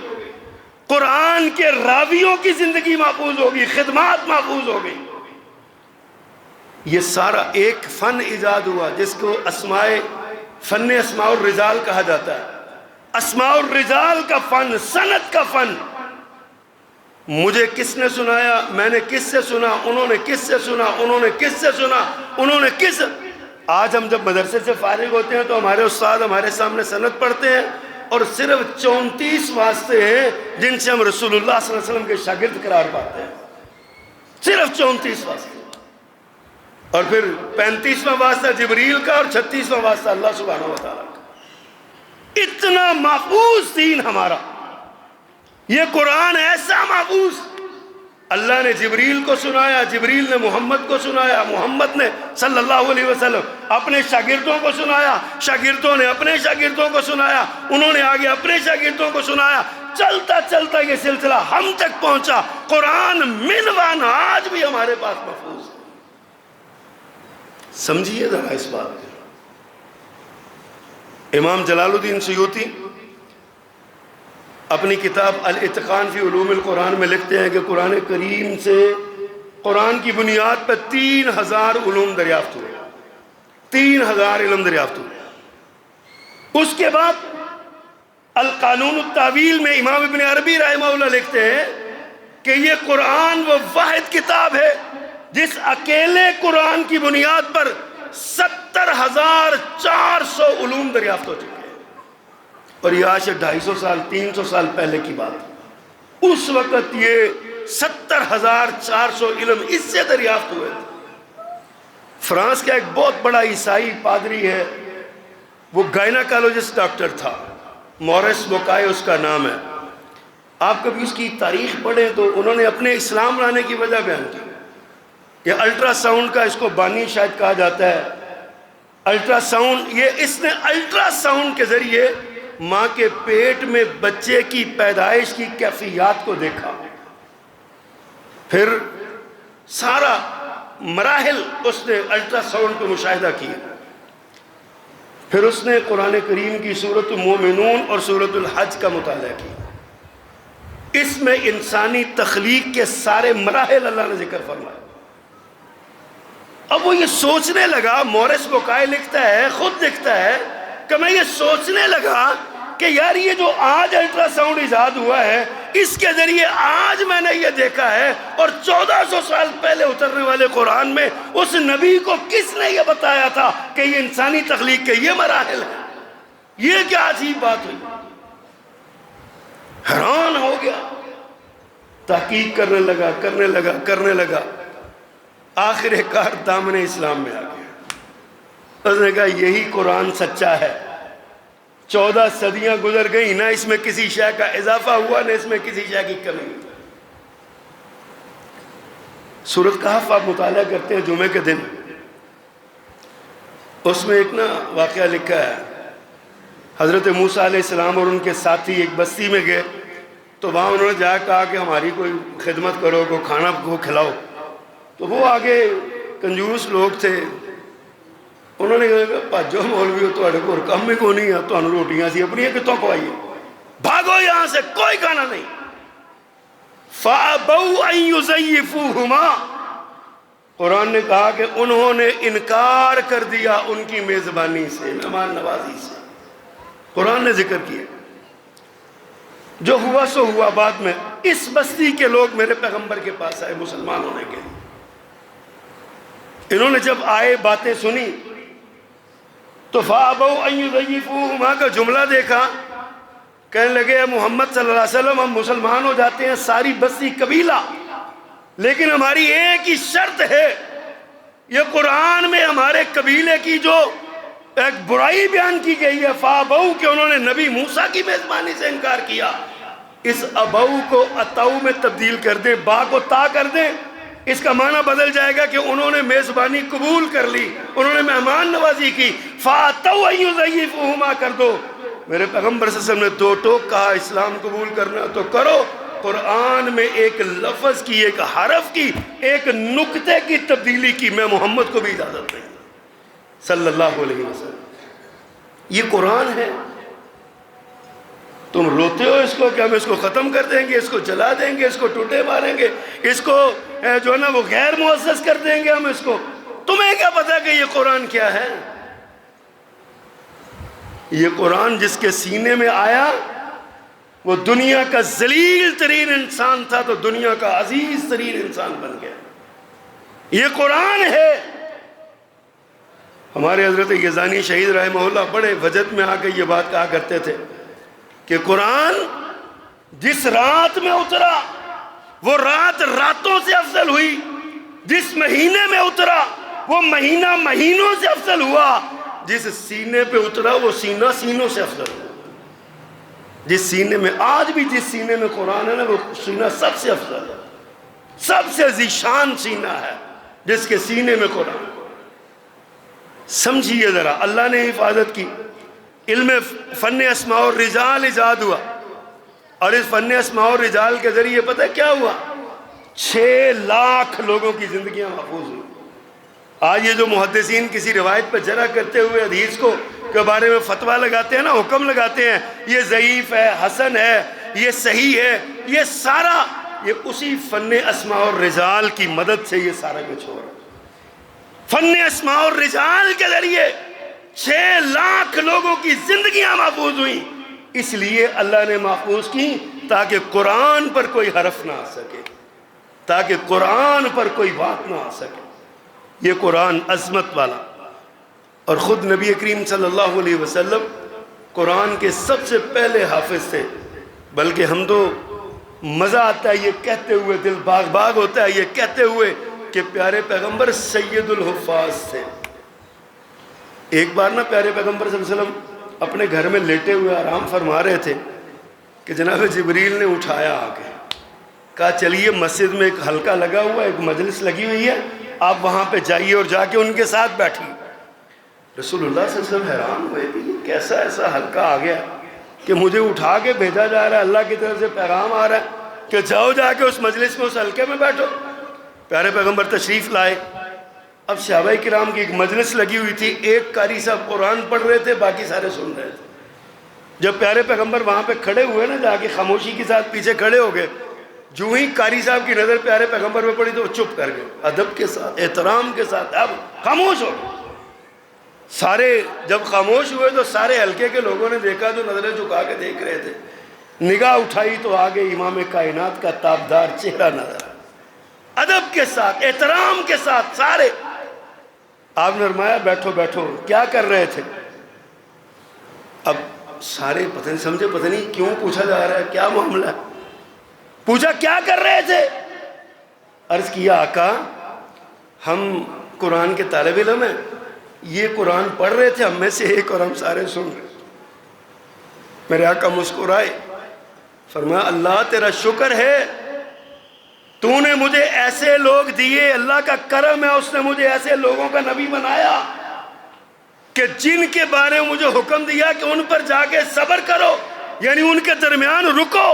قرآن کے راویوں کی زندگی محفوظ ہو گئی، خدمات محفوظ ہو گئی۔ یہ سارا ایک فن ایجاد ہوا جس کو فن اسماء الرجال کہا جاتا ہے۔ اسماء الرجال کا فن، سند کا فن، مجھے کس نے سنایا، میں نے کس سے سنا، انہوں نے کس سے سنا، انہوں نے کس سے سنا، انہوں نے کس۔ آج ہم جب مدرسے سے فارغ ہوتے ہیں تو ہمارے استاد ہمارے سامنے سند پڑھتے ہیں، اور صرف 34 واسطے ہیں جن سے ہم رسول اللہ صلی اللہ علیہ وسلم کے شاگرد قرار پاتے ہیں، صرف 34 واسطے، اور پھر 35واں واسطہ جبریل کا اور 36واں واسطہ اللہ سبحانہ و تعالیٰ کا۔ اتنا محفوظ دین ہمارا، یہ قرآن ایسا محفوظ، اللہ نے جبریل کو سنایا، جبریل نے محمد کو سنایا، محمد نے صلی اللہ علیہ وسلم اپنے شاگردوں کو سنایا، شاگردوں نے اپنے شاگردوں کو سنایا، انہوں نے آگے اپنے شاگردوں کو سنایا، چلتا چلتا یہ سلسلہ ہم تک پہنچا۔ قرآن منوان آج بھی ہمارے پاس محفوظ ہے۔ سمجھیے ذرا اس بات کو۔ امام جلال الدین سیوطی اپنی کتاب الاتقان فی علوم القرآن میں لکھتے ہیں کہ قرآن کریم سے قرآن کی بنیاد پر 3000 علوم دریافت ہوئے، 3000 علم دریافت ہوئے۔ اس کے بعد القانون التاویل میں امام ابن عربی رحمہ اللہ لکھتے ہیں کہ یہ قرآن وہ واحد کتاب ہے جس اکیلے قرآن کی بنیاد پر 70,400 علوم دریافت ہو چکے ہیں، اور یہ آج سے 250 سال 300 سال پہلے کی بات ہے۔ اس وقت یہ 70,400 علم اس سے دریافت ہوئے تھے۔ فرانس کا ایک بہت بڑا عیسائی پادری ہے، وہ گائناکالوجسٹ ڈاکٹر تھا، مورس بوکائے اس کا نام ہے۔ آپ کبھی اس کی تاریخ پڑھیں تو انہوں نے اپنے اسلام لانے کی وجہ بیان کی۔ یہ الٹرا ساؤنڈ کا اس کو بانی شاید کہا جاتا ہے۔ الٹرا ساؤنڈ، یہ اس نے الٹرا ساؤنڈ کے ذریعے ماں کے پیٹ میں بچے کی پیدائش کی کیفیات کو دیکھا، پھر سارا مراحل اس نے الٹرا ساؤنڈ پہ مشاہدہ کیا، پھر اس نے قرآن کریم کی سورۃ المومنون اور سورۃ الحج کا مطالعہ کیا۔ اس میں انسانی تخلیق کے سارے مراحل اللہ نے ذکر فرمائے۔ اب وہ یہ سوچنے لگا، مورس بوکائے لکھتا ہے، خود لکھتا ہے کہ میں یہ سوچنے لگا کہ یار یہ جو آج الٹرا ساؤنڈ ایجاد ہوا ہے، اس کے ذریعے آج میں نے یہ دیکھا ہے، اور 1400 سال پہلے اترنے والے قرآن میں اس نبی کو کس نے یہ بتایا تھا کہ یہ انسانی تخلیق کے یہ مراحل ہیں؟ یہ کیا عجیب بات ہوئی، حیران ہو گیا، تحقیق کرنے لگا، آخر کار دامن اسلام میں آ گیا۔ اس نے کہا یہی قرآن سچا ہے، 14 صدیاں گزر گئی، نہ اس میں کسی شے کا اضافہ ہوا نہ اس میں کسی شے کی کمی ہوئی۔ سورۃ کہف آپ مطالعہ کرتے ہیں جمعے کے دن، اس میں ایک واقعہ لکھا ہے، حضرت موسیٰ علیہ السلام اور ان کے ساتھی ایک بستی میں گئے، تو وہاں انہوں نے جا کہا کہ ہماری کوئی خدمت کرو، کوئی کھانا کو کھلاؤ۔ تو وہ آگے کنجوس لوگ تھے، انہوں نے کہا بھاجو مولوی ہو، تھوڑے کو کم ہی کو نہیں ہے، تمہیں روٹیاں سی اپنی کتوں کھوائیے، بھاگو یہاں سے، کوئی کھانا نہیں۔ فَأَبَوْا أَن يُزَيِّفُوهُمَا، قرآن نے کہا کہ انہوں نے انکار کر دیا ان کی میزبانی سے، مہمان نوازی سے۔ قرآن نے ذکر کیا جو ہوا سو ہوا۔ بعد میں اس بستی کے لوگ میرے پیغمبر کے پاس آئے مسلمان ہونے کے لیے، انہوں نے جب آئے باتیں سنی تو فَأَبَوْا أَن يُزَيِّفُوهُمَا کا جملہ دیکھا، کہنے لگے اے محمد صلی اللہ علیہ وسلم ہم مسلمان ہو جاتے ہیں ساری بستی قبیلہ، لیکن ہماری ایک ہی شرط ہے، یہ قرآن میں ہمارے قبیلے کی جو ایک برائی بیان کی گئی ہے، فَأَبَوْا کہ انہوں نے نبی موسیٰ کی میزبانی سے انکار کیا، اس ابو کو اتو میں تبدیل کر دیں، با کو تا کر دیں، اس کا معنی بدل جائے گا کہ انہوں نے میزبانی قبول کر لی، انہوں نے مہمان نوازی کی۔ فَأَتَوْا أَن يُزَيِّفُوهُمَا کر دو۔ میرے پیغمبر صلی اللہ علیہ وسلم نے دو ٹوک کہا اسلام قبول کرنا تو کرو، قرآن میں ایک لفظ کی، ایک حرف کی، ایک نقطے کی تبدیلی کی میں محمد کو بھی اجازت نہیں صلی اللہ علیہ وسلم۔ یہ قرآن ہے، تم روتے ہو اس کو کہ ہم اس کو ختم کر دیں گے، اس کو جلا دیں گے، اس کو ٹوٹے ماریں گے، اس کو جو ہے نا وہ غیر معزز کر دیں گے ہم اس کو۔ تمہیں کیا پتا کہ یہ قرآن کیا ہے؟ یہ قرآن جس کے سینے میں آیا وہ دنیا کا ذلیل ترین انسان تھا تو دنیا کا عزیز ترین انسان بن گیا۔ یہ قرآن ہے۔ ہمارے حضرت یزانی شہید رحمہ اللہ بڑے وجد میں آ کے یہ بات کہا کرتے تھے کہ قرآن جس رات میں اترا وہ رات راتوں سے افضل ہوئی، جس مہینے میں اترا وہ مہینہ مہینوں سے افضل ہوا، جس سینے پہ اترا وہ سینہ سینوں سے افضل ہوا۔ جس سینے میں آج بھی جس سینے میں قرآن ہے نا وہ سینہ سب سے افضل ہے، سب سے ذیشان سینہ ہے جس کے سینے میں قرآن۔ سمجھیے ذرا، اللہ نے حفاظت کی، علم فن اسماء الرجال ایجاد ہوا، اور اس فن اسماء الرجال کے ذریعے پتہ کیا ہوا؟ 6 لاکھ لوگوں کی زندگیاں محفوظ ہوئی۔ آج یہ جو محدثین کسی روایت پہ جرح کرتے ہوئے حدیث کو کے بارے میں فتویٰ لگاتے ہیں نا، حکم لگاتے ہیں یہ ضعیف ہے، حسن ہے، یہ صحیح ہے، یہ سارا یہ اسی فن اسماء الرجال کی مدد سے یہ سارا کچھ ہو رہا ہے۔ فن اسماء الرجال کے ذریعے 6 لاکھ لوگوں کی زندگیاں محفوظ ہوئیں، اس لیے اللہ نے محفوظ کی تاکہ قرآن پر کوئی حرف نہ آ سکے، تاکہ قرآن پر کوئی بات نہ آ سکے۔ یہ قرآن عظمت والا، اور خود نبی کریم صلی اللہ علیہ وسلم قرآن کے سب سے پہلے حافظ تھے، بلکہ ہم تو مزہ آتا ہے یہ کہتے ہوئے، دل باغ باغ ہوتا ہے یہ کہتے ہوئے کہ پیارے پیغمبر سید الحفاظ تھے۔ ایک بار نا پیارے پیغمبر صلی اللہ علیہ وسلم اپنے گھر میں لیٹے ہوئے آرام فرما رہے تھے کہ جناب جبریل نے اٹھایا آ کے، کہا چلیے مسجد میں ایک حلقہ لگا ہوا ہے، ایک مجلس لگی ہوئی ہے، آپ وہاں پہ جائیے اور جا کے ان کے ساتھ بیٹھیے۔ رسول اللہ صلی اللہ علیہ وسلم حیران ہوئے کہ یہ کیسا ایسا حلقہ آ گیا کہ مجھے اٹھا کے بھیجا جا رہا ہے، اللہ کی طرف سے پیغام آ رہا ہے کہ جاؤ جا کے اس مجلس میں اس حلقے میں بیٹھو۔ پیارے پیغمبر تشریف لائے۔ اب صحابہ کرام کی ایک مجلس لگی ہوئی تھی، ایک قاری صاحب قرآن پڑھ رہے تھے، باقی سارے سن رہے تھے۔ جب پیارے پیغمبر وہاں پہ کھڑے ہوئے نا، جا کے خاموشی کے ساتھ پیچھے کھڑے ہو گئے، جو ہی قاری صاحب کی نظر پیارے پیغمبر پہ پڑی تو وہ چپ کر گئے، ادب کے ساتھ احترام کے ساتھ، اب خاموش ہو گئے۔ سارے جب خاموش ہوئے تو سارے حلقے کے لوگوں نے دیکھا تو نظریں جھکا کے دیکھ رہے تھے، نگاہ اٹھائی تو آگے امام کائنات کا تابدار چہرہ نظر آیا، ادب کے ساتھ احترام کے ساتھ سارے۔ آپ نے فرمایا بیٹھو بیٹھو، کیا کر رہے تھے؟ اب سارے پتہ نہیں سمجھے، پتہ نہیں کیوں پوچھا جا رہا ہے، کیا معاملہ ہے؟ پوچھا کیا کر رہے تھے؟ عرض کیا آقا ہم قرآن کے طالب علم ہیں، یہ قرآن پڑھ رہے تھے، ہم میں سے ایک اور ہم سارے سن رہے۔ میرے آقا مسکرائے، فرمایا اللہ تیرا شکر ہے، تو نے مجھے ایسے لوگ دیے، اللہ کا کرم ہے، اس نے مجھے ایسے لوگوں کا نبی بنایا کہ جن کے بارے میں مجھے حکم دیا کہ ان پر جا کے صبر کرو، یعنی ان کے درمیان رکو۔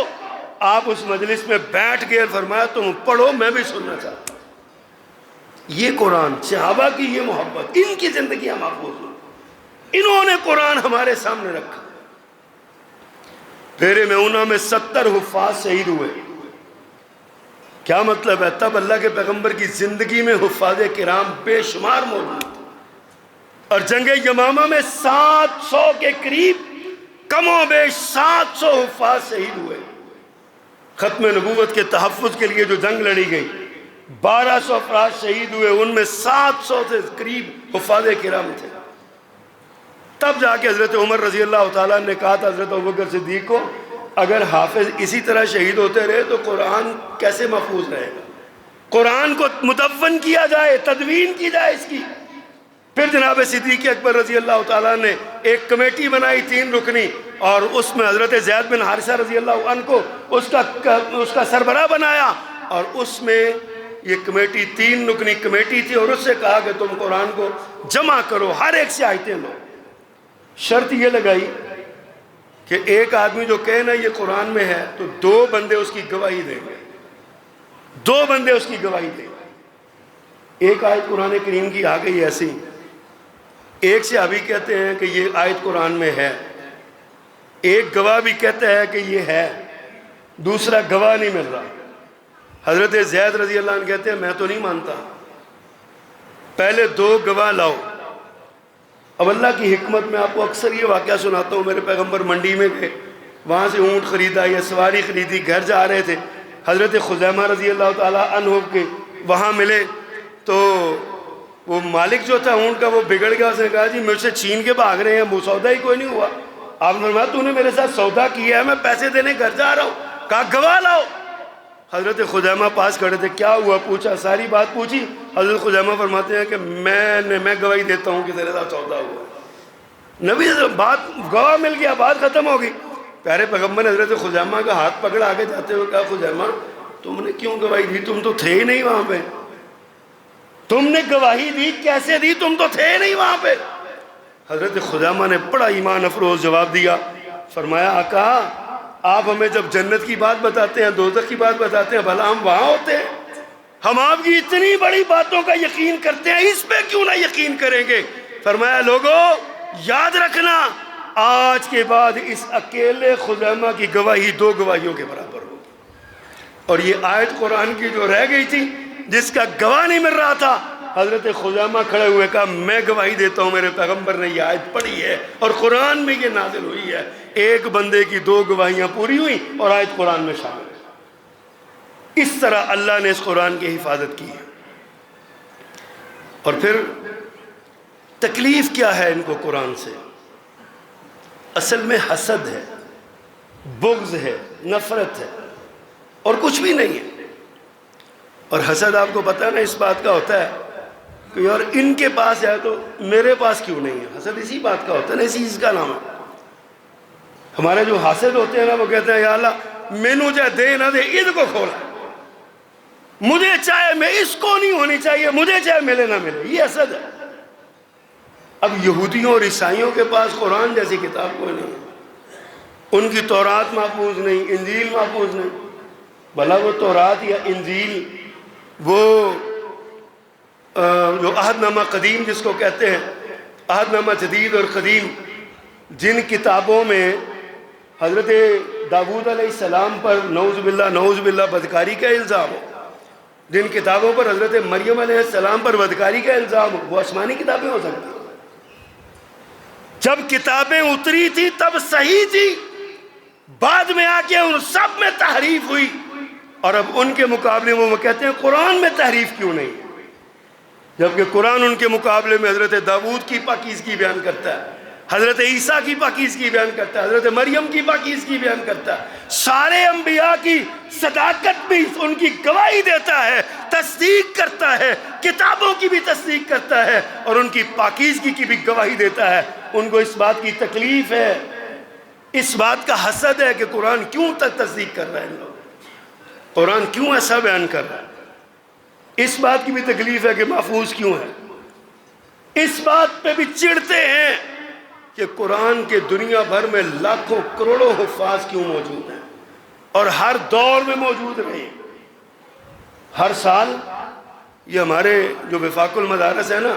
آپ اس مجلس میں بیٹھ گئے، فرمایا تم پڑھو، میں بھی سننا چاہتا ہوں۔ یہ قرآن، صحابہ کی یہ محبت، ان کی زندگیاں محفوظ ہوں، انہوں نے قرآن ہمارے سامنے رکھا۔ پھر میونہ میں 70 حفاظ شہید ہوئے۔ کیا مطلب ہے؟ تب اللہ کے پیغمبر کی زندگی میں حفاظ کرام بے شمار موجود تھے، اور جنگ یمامہ میں 700 کے قریب کم و بیش 700 حفاظ شہید ہوئے۔ ختم نبوت کے تحفظ کے لیے جو جنگ لڑی گئی، 1200 افراد شہید ہوئے، ان میں 700 سے قریب حفاظ کرام تھے۔ تب جا کے حضرت عمر رضی اللہ تعالیٰ نے کہا تھا حضرت ابوبکر صدیق کو، اگر حافظ اسی طرح شہید ہوتے رہے تو قرآن کیسے محفوظ رہے گا؟ قرآن کو مدون کیا جائے، تدوین کی جائے اس کی۔ پھر جناب صدیق اکبر رضی اللہ تعالیٰ نے ایک کمیٹی بنائی 3 رکنی، اور اس میں حضرت زید بن حارثہ رضی اللہ عنہ کو اس کا سربراہ بنایا، اور اس میں یہ کمیٹی 3 رکنی کمیٹی تھی، اور اس سے کہا کہ تم قرآن کو جمع کرو، ہر ایک سے آیتیں لو۔ شرط یہ لگائی کہ ایک آدمی جو کہے نا یہ قرآن میں ہے تو 2 بندے اس کی گواہی دیں گے، 2 بندے اس کی گواہی دیں گے۔ ایک آیت قرآن کریم کی آ گئی ایسی، ایک صحابی کہتے ہیں کہ یہ آیت قرآن میں ہے، ایک گواہ بھی کہتا ہے کہ یہ ہے، دوسرا گواہ نہیں مل رہا۔ حضرت زید رضی اللہ عنہ کہتے ہیں میں تو نہیں مانتا، پہلے 2 گواہ لاؤ۔ اب اللہ کی حکمت میں آپ کو اکثر یہ واقعہ سناتا ہوں، میرے پیغمبر منڈی میں گئے، وہاں سے اونٹ خریدا یا سواری خریدی، گھر جا رہے تھے، حضرت خزیمہ رضی اللہ تعالیٰ عنہ کے وہاں ملے، تو وہ مالک جو تھا اونٹ کا وہ بگڑ گیا، اس نے کہا جی مجھ سے چھین کے بھاگ رہے ہیں، وہ سودا ہی کوئی نہیں ہوا۔ آپ نے فرمایا تو نے میرے ساتھ سودا کیا ہے، میں پیسے دینے گھر جا رہا ہوں، کہا گواہ لاؤ۔ حضرت خزیمہ پاس کھڑے تھے، کیا ہوا پوچھا، ساری بات پوچھی۔ حضرت خزیمہ فرماتے ہیں کہ میں گواہی دیتا ہوں کہ تیرے ساتھ سودا ہوا۔ نبی بات گواہ مل گیا، بات ختم ہو گئی۔ پیارے پیغمبر نے حضرت خزیمہ کا ہاتھ پکڑ آگے جاتے ہوئے کہا خزیمہ تم نے کیوں گواہی دی؟ تم تو تھے ہی نہیں وہاں پہ، تم نے گواہی دی کیسے دی؟ تم تو تھے نہیں وہاں پہ۔ حضرت خزیمہ نے بڑا ایمان افروز جواب دیا، فرمایا آقا آپ ہمیں جب جنت کی بات بتاتے ہیں، دوزخ کی بات بتاتے ہیں، بھلا ہم وہاں ہوتے ہیں؟ ہم آپ کی اتنی بڑی باتوں کا یقین کرتے ہیں، اس پہ کیوں نہ یقین کریں گے؟ فرمایا لوگو یاد رکھنا آج کے بعد اس اکیلے خزیمہ کی گواہی 2 گواہیوں کے برابر ہوگی۔ اور یہ آیت قرآن کی جو رہ گئی تھی، جس کا گواہ نہیں مل رہا تھا، حضرت خزیمہ کھڑے ہوئے کہا میں گواہی دیتا ہوں میرے پیغمبر نے یہ آیت پڑھی ہے اور قرآن میں یہ نازل ہوئی ہے۔ ایک بندے کی 2 گواہیاں پوری ہوئی اور آیت قرآن میں شامل ہے۔ اس طرح اللہ نے اس قرآن کی حفاظت کی ہے۔ اور پھر تکلیف کیا ہے ان کو قرآن سے؟ اصل میں حسد ہے، بغض ہے، نفرت ہے، اور کچھ بھی نہیں ہے۔ اور حسد آپ کو پتہ نا اس بات کا ہوتا ہے کہ یار ان کے پاس ہے تو میرے پاس کیوں نہیں ہے؟ حسد اسی بات کا ہوتا ہے نا، اسی چیز کا نام ہے۔ ہمارے جو حاسد ہوتے ہیں نا وہ کہتے ہیں یا اللہ مینو چاہے دے نہ دے عید کو کھولا، مجھے چاہے میں اس کو نہیں ہونی چاہیے، مجھے چاہے ملے نہ ملے، یہ حسد ہے۔ اب یہودیوں اور عیسائیوں کے پاس قرآن جیسی کتاب کوئی نہیں ہے، ان کی تورات محفوظ نہیں، انجیل محفوظ نہیں۔ بھلا وہ تورات یا انجیل، وہ جو عہد نامہ قدیم جس کو کہتے ہیں، عہد نامہ جدید اور قدیم، جن کتابوں میں حضرت داؤد علیہ السلام پر نعوذ باللہ بدکاری کا الزام ہو، جن کتابوں پر حضرت مریم علیہ السلام پر بدکاری کا الزام ہو، وہ آسمانی کتابیں ہو سکتی ہیں؟ جب کتابیں اتری تھی تب صحیح تھی، بعد میں آ کے ان سب میں تحریف ہوئی، اور اب ان کے مقابلے میں وہ کہتے ہیں قرآن میں تحریف کیوں نہیں؟ جبکہ قرآن ان کے مقابلے میں حضرت داؤد کی پاکیزگی بیان کرتا ہے، حضرت عیسیٰ کی پاکیزگی بیان کرتا ہے، حضرت مریم کی پاکیزگی بیان کرتا ہے، سارے انبیاء کی صداقت بھی ان کی گواہی دیتا ہے، تصدیق کرتا ہے، کتابوں کی بھی تصدیق کرتا ہے، اور ان کی پاکیزگی کی بھی گواہی دیتا ہے۔ ان کو اس بات کی تکلیف ہے اس بات کا حسد ہے کہ قرآن کیوں تک تصدیق کر رہا ہے ان لوگ، قرآن کیوں ایسا بیان کر رہا ہے، اس بات کی بھی تکلیف ہے کہ محفوظ کیوں ہے، اس بات پہ بھی چڑھتے ہیں کہ قرآن کے دنیا بھر میں لاکھوں کروڑوں حفاظ کیوں موجود ہیں اور ہر دور میں موجود رہے۔ ہر سال یہ ہمارے جو وفاق المدارس ہے نا،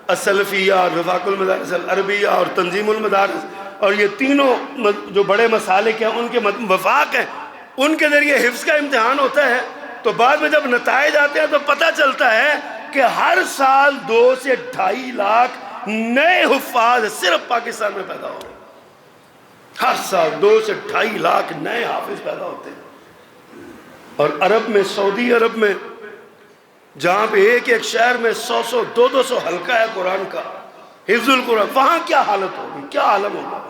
السلفیہ اور وفاق المدارس العربیہ اور تنظیم المدارس، اور یہ تینوں جو بڑے مسالک ہیں ان کے وفاق ہیں، ان کے ذریعے حفظ کا امتحان ہوتا ہے، تو بعد میں جب نتائج آتے ہیں تو پتہ چلتا ہے کہ ہر سال 2 سے 2.5 لاکھ نئے حفاظ صرف پاکستان میں پیدا ہو رہے ہیں۔ ہر سال 2 سے 2.5 لاکھ نئے حافظ پیدا ہوتے ہیں، اور عرب میں، سعودی عرب میں، جہاں پہ ایک ایک شہر میں 100 200 حلقہ ہے قرآن کا، حفظ القرآن، وہاں کیا حالت ہوگی، کیا عالم ہوگا۔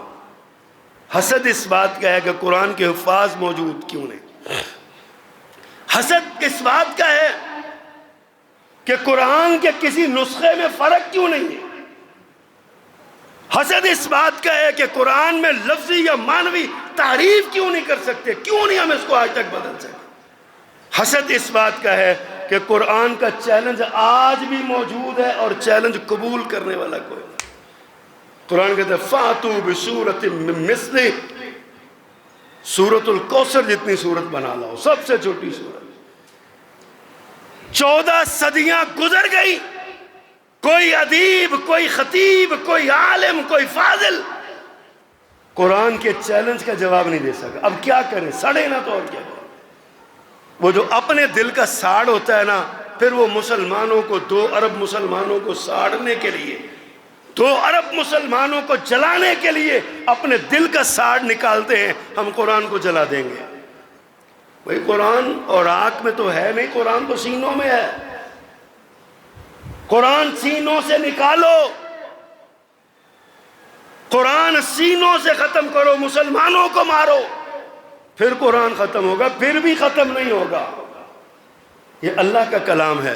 حسد اس بات کا ہے کہ قرآن کے حفاظ موجود کیوں نہیں، حسد اس بات کا ہے کہ قرآن کے کسی نسخے میں فرق کیوں نہیں ہے، حسد اس بات کا ہے کہ قرآن میں لفظی یا معنوی تعریف کیوں نہیں کر سکتے، کیوں نہیں ہم اس کو آج تک بدل سکتے، حسد اس بات کا ہے کہ قرآن کا چیلنج آج بھی موجود ہے اور چیلنج قبول کرنے والا کوئی نہیں۔ قرآن کہتا ہے فَاتُوا بِسُورَةٍ مِّن مِّثْلِهِ، سورۃ الکوثر جتنی سورت بنا لاؤ، سب سے چھوٹی سورت، 14 صدیاں گزر گئی، کوئی ادیب، کوئی خطیب، کوئی عالم، کوئی فاضل قرآن کے چیلنج کا جواب نہیں دے سکا۔ اب کیا کریں، سڑے نہ تو اور کیا کریں۔ وہ جو اپنے دل کا ساڑ ہوتا ہے نا، پھر وہ مسلمانوں کو، 2 ارب مسلمانوں کو ساڑنے کے لیے، 2 ارب مسلمانوں کو جلانے کے لیے اپنے دل کا ساڑ نکالتے ہیں، ہم قرآن کو جلا دیں گے۔ بھئی قرآن اور آنکھ میں تو ہے نہیں، قرآن تو سینوں میں ہے، قرآن سینوں سے نکالو، قرآن سینوں سے ختم کرو، مسلمانوں کو مارو، پھر قرآن ختم ہوگا، پھر بھی ختم نہیں ہوگا۔ یہ اللہ کا کلام ہے،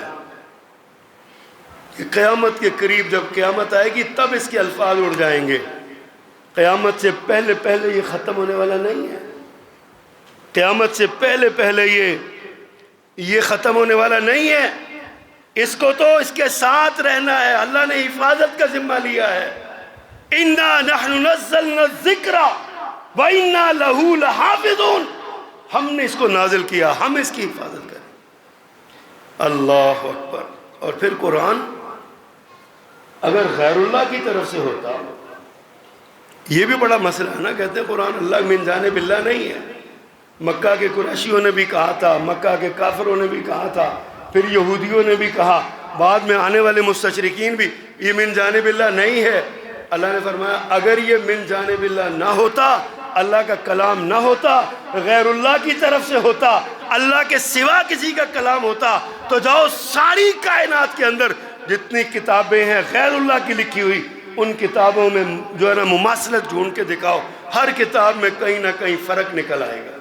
یہ قیامت کے قریب جب قیامت آئے گی تب اس کے الفاظ اڑ جائیں گے، قیامت سے پہلے پہلے یہ ختم ہونے والا نہیں ہے، قیامت سے پہلے پہلے یہ ختم ہونے والا نہیں ہے، اس کو تو اس کے ساتھ رہنا ہے، اللہ نے حفاظت کا ذمہ لیا ہے۔ اِنَّا نَحْنُ نَزَّلْنَا الذِّكْرَ وَإِنَّا لَهُ لَحَافِظُونَ، ہم نے اس کو نازل کیا، ہم اس کی حفاظت کریں۔ اللہ اکبر۔ اور پھر قرآن اگر غیر اللہ کی طرف سے ہوتا، یہ بھی بڑا مسئلہ ہے نا، کہتے ہیں قرآن اللہ من جانب اللہ نہیں ہے، مکہ کے قریشیوں نے بھی کہا تھا، مکہ کے کافروں نے بھی کہا تھا، پھر یہودیوں نے بھی کہا، بعد میں آنے والے مستشرقین بھی، یہ من جانب اللہ نہیں ہے۔ اللہ نے فرمایا اگر یہ من جانب اللہ نہ ہوتا، اللہ کا کلام نہ ہوتا، غیر اللہ کی طرف سے ہوتا، اللہ کے سوا کسی کا کلام ہوتا، تو جاؤ ساری کائنات کے اندر جتنی کتابیں ہیں غیر اللہ کی لکھی ہوئی، ان کتابوں میں جو ہے نا مماثلت ڈھونڈ کے دکھاؤ، ہر کتاب میں کہیں نہ کہیں فرق نکل آئے گا۔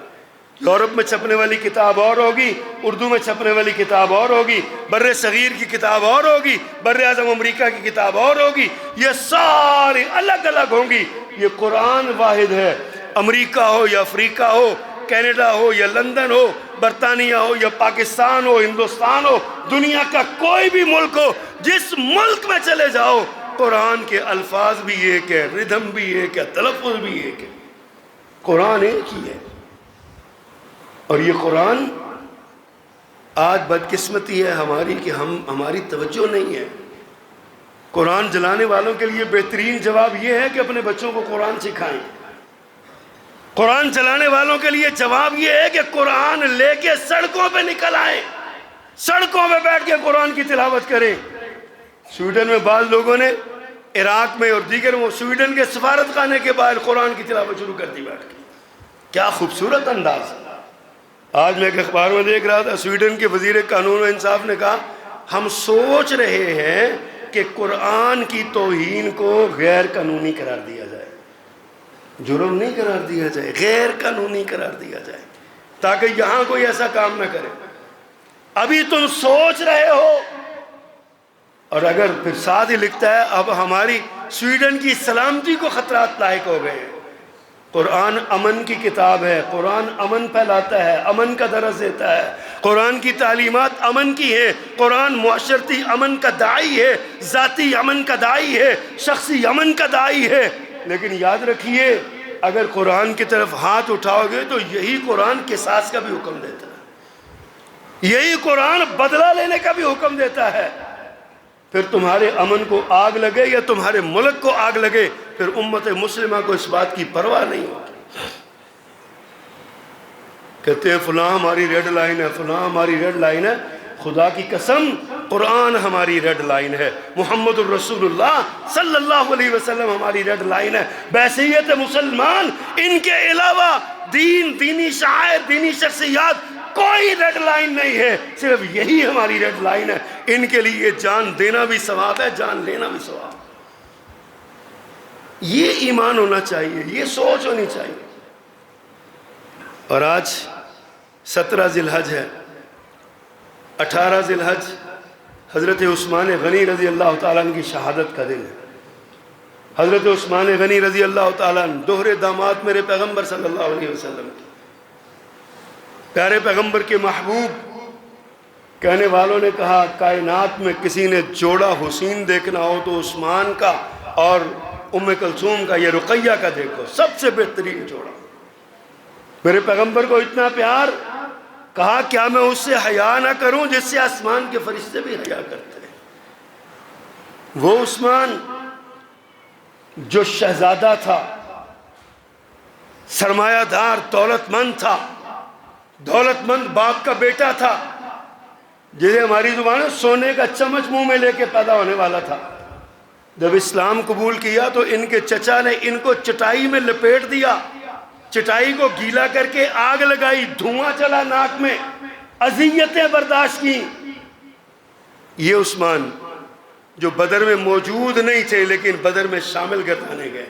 یورپ میں چھپنے والی کتاب اور ہوگی، اردو میں چھپنے والی کتاب اور ہوگی، بر صغیر کی کتاب اور ہوگی، بر اعظم امریکہ کی کتاب اور ہوگی، یہ ساری الگ الگ ہوں گی۔ یہ قرآن واحد ہے، امریکہ ہو یا افریقہ ہو، کینیڈا ہو یا لندن ہو، برطانیہ ہو یا پاکستان ہو، ہندوستان ہو، دنیا کا کوئی بھی ملک ہو، جس ملک میں چلے جاؤ قرآن کے الفاظ بھی ایک ہے، ردھم بھی ایک ہے، تلفظ بھی ایک ہے، قرآن ایک ہی ہے۔ اور یہ قرآن آج بدقسمتی ہے ہماری کہ ہماری توجہ نہیں ہے۔ قرآن جلانے والوں کے لیے بہترین جواب یہ ہے کہ اپنے بچوں کو قرآن سکھائیں۔ قرآن چلانے والوں کے لیے جواب یہ ہے کہ قرآن لے کے سڑکوں پہ نکل آئیں، سڑکوں پہ بیٹھ کے قرآن کی تلاوت کریں۔ سویڈن میں بعض لوگوں نے، عراق میں اور دیگر وہ سویڈن کے سفارت خانے کے باہر قرآن کی تلاوت شروع کر دی بیٹھ کے۔ کیا خوبصورت انداز ہے۔ آج میں ایک اخبار میں دیکھ رہا تھا، سویڈن کے وزیر قانون و انصاف نے کہا ہم سوچ رہے ہیں کہ قرآن کی توہین کو غیر قانونی قرار دیا جائے، جرم نہیں قرار دیا جائے، غیر قانونی قرار دیا جائے، تاکہ یہاں کوئی ایسا کام نہ کرے۔ ابھی تم سوچ رہے ہو، اور اگر پھر ساتھ ہی لکھتا ہے اب ہماری سویڈن کی سلامتی کو خطرات لاحق ہو گئے ہیں۔ قرآن امن کی کتاب ہے، قرآن امن پھیلاتا ہے، امن کا درس دیتا ہے، قرآن کی تعلیمات امن کی ہیں، قرآن معاشرتی امن کا داعی ہے، ذاتی امن کا داعی ہے، شخصی امن کا داعی ہے۔ لیکن یاد رکھیے اگر قرآن کی طرف ہاتھ اٹھاؤ گے تو یہی قرآن قصاص کا بھی حکم دیتا ہے، یہی قرآن بدلہ لینے کا بھی حکم دیتا ہے۔ پھر تمہارے امن کو آگ لگے یا تمہارے ملک کو آگ لگے، پھر امت مسلمہ کو اس بات کی پرواہ نہیں ہوگی۔ کہتے ہیں فلاں ہماری ریڈ لائن ہے، فلاں ہماری ریڈ لائن ہے۔ خدا کی قسم قرآن ہماری ریڈ لائن ہے، محمد الرسول اللہ صلی اللہ علیہ وسلم ہماری ریڈ لائن ہے۔ بحیثیت مسلمان ان کے علاوہ دینی شعائر، دینی شخصیات کوئی ریڈ لائن نہیں ہے، صرف یہی ہماری ریڈ لائن ہے۔ ان کے لیے جان دینا بھی ثواب ہے، جان لینا بھی ثواب ہے۔ یہ ایمان ہونا چاہیے، یہ سوچ ہونی چاہیے۔ اور آج 17 ذی الحج ہے، 18 ذی الحج حضرت عثمان غنی رضی اللہ تعالیٰ عنہ کی شہادت کا دن ہے۔ حضرت عثمان غنی رضی اللہ تعالیٰ عنہ دوہرے داماد میرے پیغمبر صلی اللہ علیہ وسلم کے، پیارے پیغمبر کے محبوب۔ کہنے والوں نے کہا کائنات میں کسی نے جوڑا حسین دیکھنا ہو تو عثمان کا اور ام کلثوم کا، یہ رقیہ کا دیکھو، سب سے بہترین جوڑا۔ میرے پیغمبر کو اتنا پیار، کہا کیا میں اس سے حیا نہ کروں جس سے آسمان کے فرشتے بھی حیا کرتے ہیں۔ وہ عثمان جو شہزادہ تھا، سرمایہ دار، دولت مند تھا، دولت مند باپ کا بیٹا تھا، جسے ہماری زبان ہے سونے کا چمچ منہ میں لے کے پیدا ہونے والا تھا۔ جب اسلام قبول کیا تو ان کے چچا نے ان کو چٹائی میں لپیٹ دیا، چٹائی کو گیلا کر کے آگ لگائی، دھواں چلا ناک میں، اذیتیں برداشت کی۔ یہ عثمان جو بدر میں موجود نہیں تھے لیکن بدر میں شامل گردانے گئے،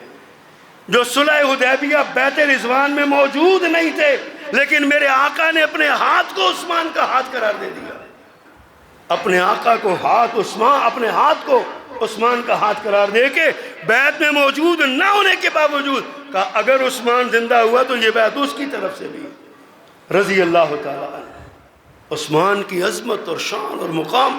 جو صلح حدیبیہ بیعت رضوان میں موجود نہیں تھے لیکن میرے آقا نے اپنے ہاتھ کو عثمان کا ہاتھ قرار دے دیا، اپنے آقا کو اپنے ہاتھ کو عثمان کا ہاتھ قرار دے کے بیعت میں موجود نہ ہونے کے باوجود کہا اگر عثمان زندہ ہوا تو یہ بیعت اس کی طرف سے بھی، رضی اللہ تعالیٰ عنہ۔ عثمان کی عظمت اور شان اور مقام،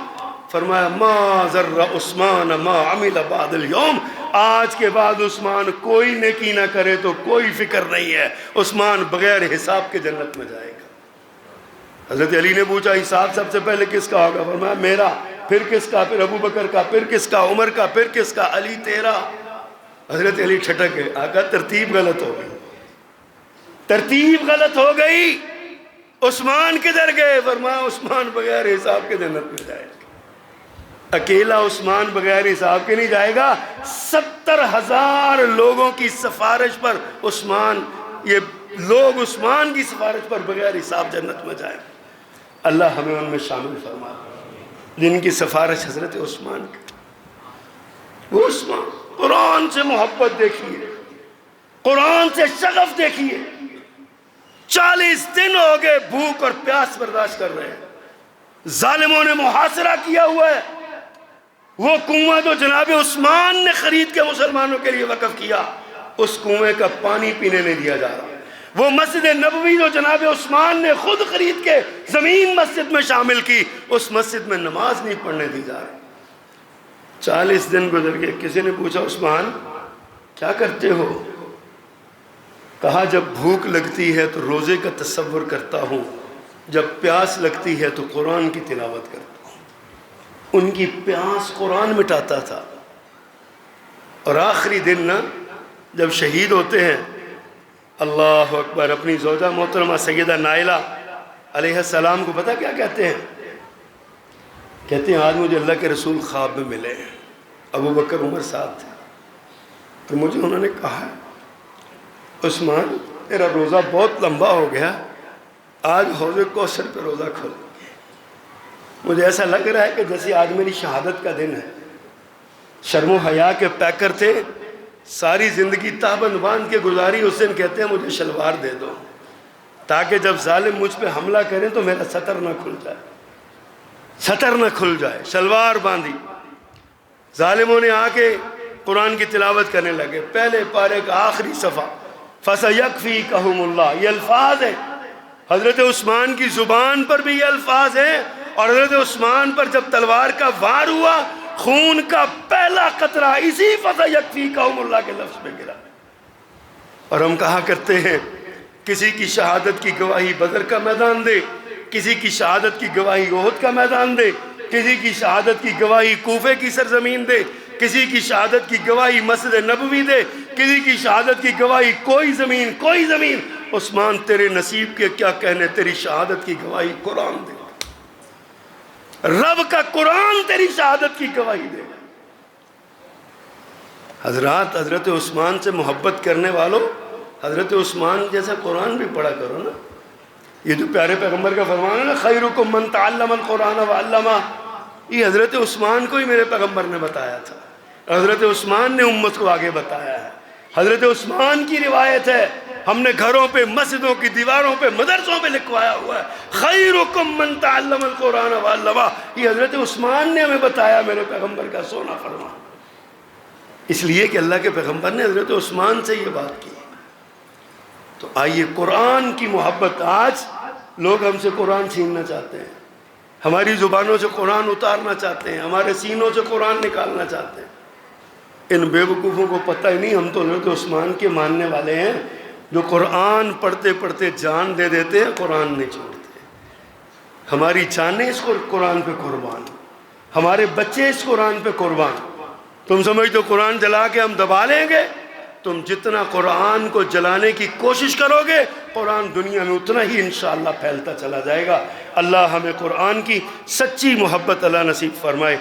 فرمایا ما ذر عثمان ما عمل بعد اليوم، آج کے بعد عثمان کوئی نیکی نہ کرے تو کوئی فکر نہیں ہے، عثمان بغیر حساب کے جنت میں جائے گا۔ حضرت علی نے پوچھا حساب سب سے پہلے کس کا ہوگا؟ فرمایا میرا، پھر کس کا؟ پھر ابو بکر کا، پھر کس کا؟ عمر کا، پھر کس کا؟ علی تیرا۔ حضرت علی ٹھٹک گئے، آقا ترتیب غلط ہو گئی، ترتیب غلط ہو گئی، عثمان کدھر گئے؟ فرمایا عثمان بغیر حساب کے جنت میں جائے گا۔ اکیلا عثمان بغیر حساب کے نہیں جائے گا، 70,000 لوگوں کی سفارش پر عثمان، یہ لوگ عثمان کی سفارش پر بغیر حساب جنت میں جائیں۔ اللہ ہمیں ان میں شامل فرما، جن کی سفارش حضرت عثمان کی۔ وہ عثمان، قرآن سے محبت دیکھیے، قرآن سے شغف دیکھیے، 40 دن ہو گئے بھوک اور پیاس برداشت کر رہے ہیں، ظالموں نے محاصرہ کیا ہوا ہے۔ وہ کنواں جو جناب عثمان نے خرید کے مسلمانوں کے لیے وقف کیا، اس کنویں کا پانی پینے نہیں دیا جا رہا۔ وہ مسجد نبوی جو جناب عثمان نے خود خرید کے زمین مسجد میں شامل کی، اس مسجد میں نماز نہیں پڑھنے دی جا رہی۔ 40 دن گزر گئے، کسی نے پوچھا عثمان کیا کرتے ہو؟ کہا جب بھوک لگتی ہے تو روزے کا تصور کرتا ہوں، جب پیاس لگتی ہے تو قرآن کی تلاوت کرتا ہوں۔ ان کی پیاس قرآن مٹاتا تھا۔ اور آخری دن نا جب شہید ہوتے ہیں، اللہ اکبر، اپنی زوجہ محترمہ سیدہ نائلہ علیہ السلام کو پتہ کیا کہتے ہیں؟ کہتے ہیں آج مجھے اللہ کے رسول خواب میں ملے، ابو بکر عمر ساتھ تھے، تو مجھے انہوں نے کہا عثمان تیرا روزہ بہت لمبا ہو گیا، آج حوض کوثر پہ روزہ کھول۔ مجھے ایسا لگ رہا ہے کہ جیسے آج میری شہادت کا دن ہے۔ شرم و حیا کے پیکر تھے، ساری زندگی تابند باندھ کے گزاری، اس دن کہتے ہیں مجھے شلوار دے دو تاکہ جب ظالم مجھ پہ حملہ کریں تو میرا سطر نہ کھل جائے، سطر نہ کھل جائے۔ شلوار باندھی، ظالموں نے آ کے قرآن کی تلاوت کرنے لگے، پہلے پارے کا آخری صفحہ فَسَيَكْفِيكَهُمُ اللَّهُ، یہ الفاظ ہیں حضرت عثمان کی زبان پر بھی، یہ الفاظ ہیں. اور حضرت عثمان پر جب تلوار کا وار ہوا، خون کا پہلا قطرہ اسی فَسَيَكْفِيكَهُمُ اللَّهُ کے لفظ میں گرا. اور ہم کہا کرتے ہیں کسی کی شہادت کی گواہی بدر کا میدان دے، کسی کی شہادت کی گواہی احد کا میدان دے، کسی کی شہادت کی گواہی کوفے کی سرزمین دے، کسی کی شہادت کی گواہی مسجد نبوی دے، کسی کی شہادت کی گواہی کوئی زمین. عثمان تیرے نصیب کے کیا کہنے، تیری شہادت کی گواہی قرآن دے، رب کا قرآن تیری شہادت کی گواہی دے. حضرات، حضرت عثمان سے محبت کرنے والوں، حضرت عثمان جیسا قرآن بھی پڑھا کرو نا. یہ جو پیارے پیغمبر کا فرمان ہے نا، خیرکم من تعلم القرآن وعلمہ، یہ حضرت عثمان کو ہی میرے پیغمبر نے بتایا تھا. حضرت عثمان نے امت کو آگے بتایا ہے. حضرت عثمان کی روایت ہے، ہم نے گھروں پہ، مسجدوں کی دیواروں پہ، مدرسوں پہ لکھوایا ہوا ہے، خیرکم من تعلم القرآن وعلمہ. یہ حضرت عثمان نے ہمیں بتایا، میرے پیغمبر کا سونا فرمان. اس لیے کہ اللہ کے پیغمبر نے حضرت عثمان سے یہ بات کی. تو آئیے قرآن کی محبت. آج لوگ ہم سے قرآن چھیننا چاہتے ہیں، ہماری زبانوں سے قرآن اتارنا چاہتے ہیں، ہمارے سینوں سے قرآن نکالنا چاہتے ہیں. ان بے وقوفوں کو پتہ ہی نہیں ہم تو حضرت عثمان کے ماننے والے ہیں، جو قرآن پڑھتے پڑھتے جان دے دیتے ہیں، قرآن نہیں چھوڑتے. ہماری جانیں اس قرآن پہ قربان، ہمارے بچے اس قرآن پہ قربان. تم سمجھتے ہو قرآن جلا کے ہم دبا لیں گے؟ تم جتنا قرآن کو جلانے کی کوشش کرو گے، قرآن دنیا میں اتنا ہی انشاءاللہ پھیلتا چلا جائے گا. اللہ ہمیں قرآن کی سچی محبت اللہ نصیب فرمائے.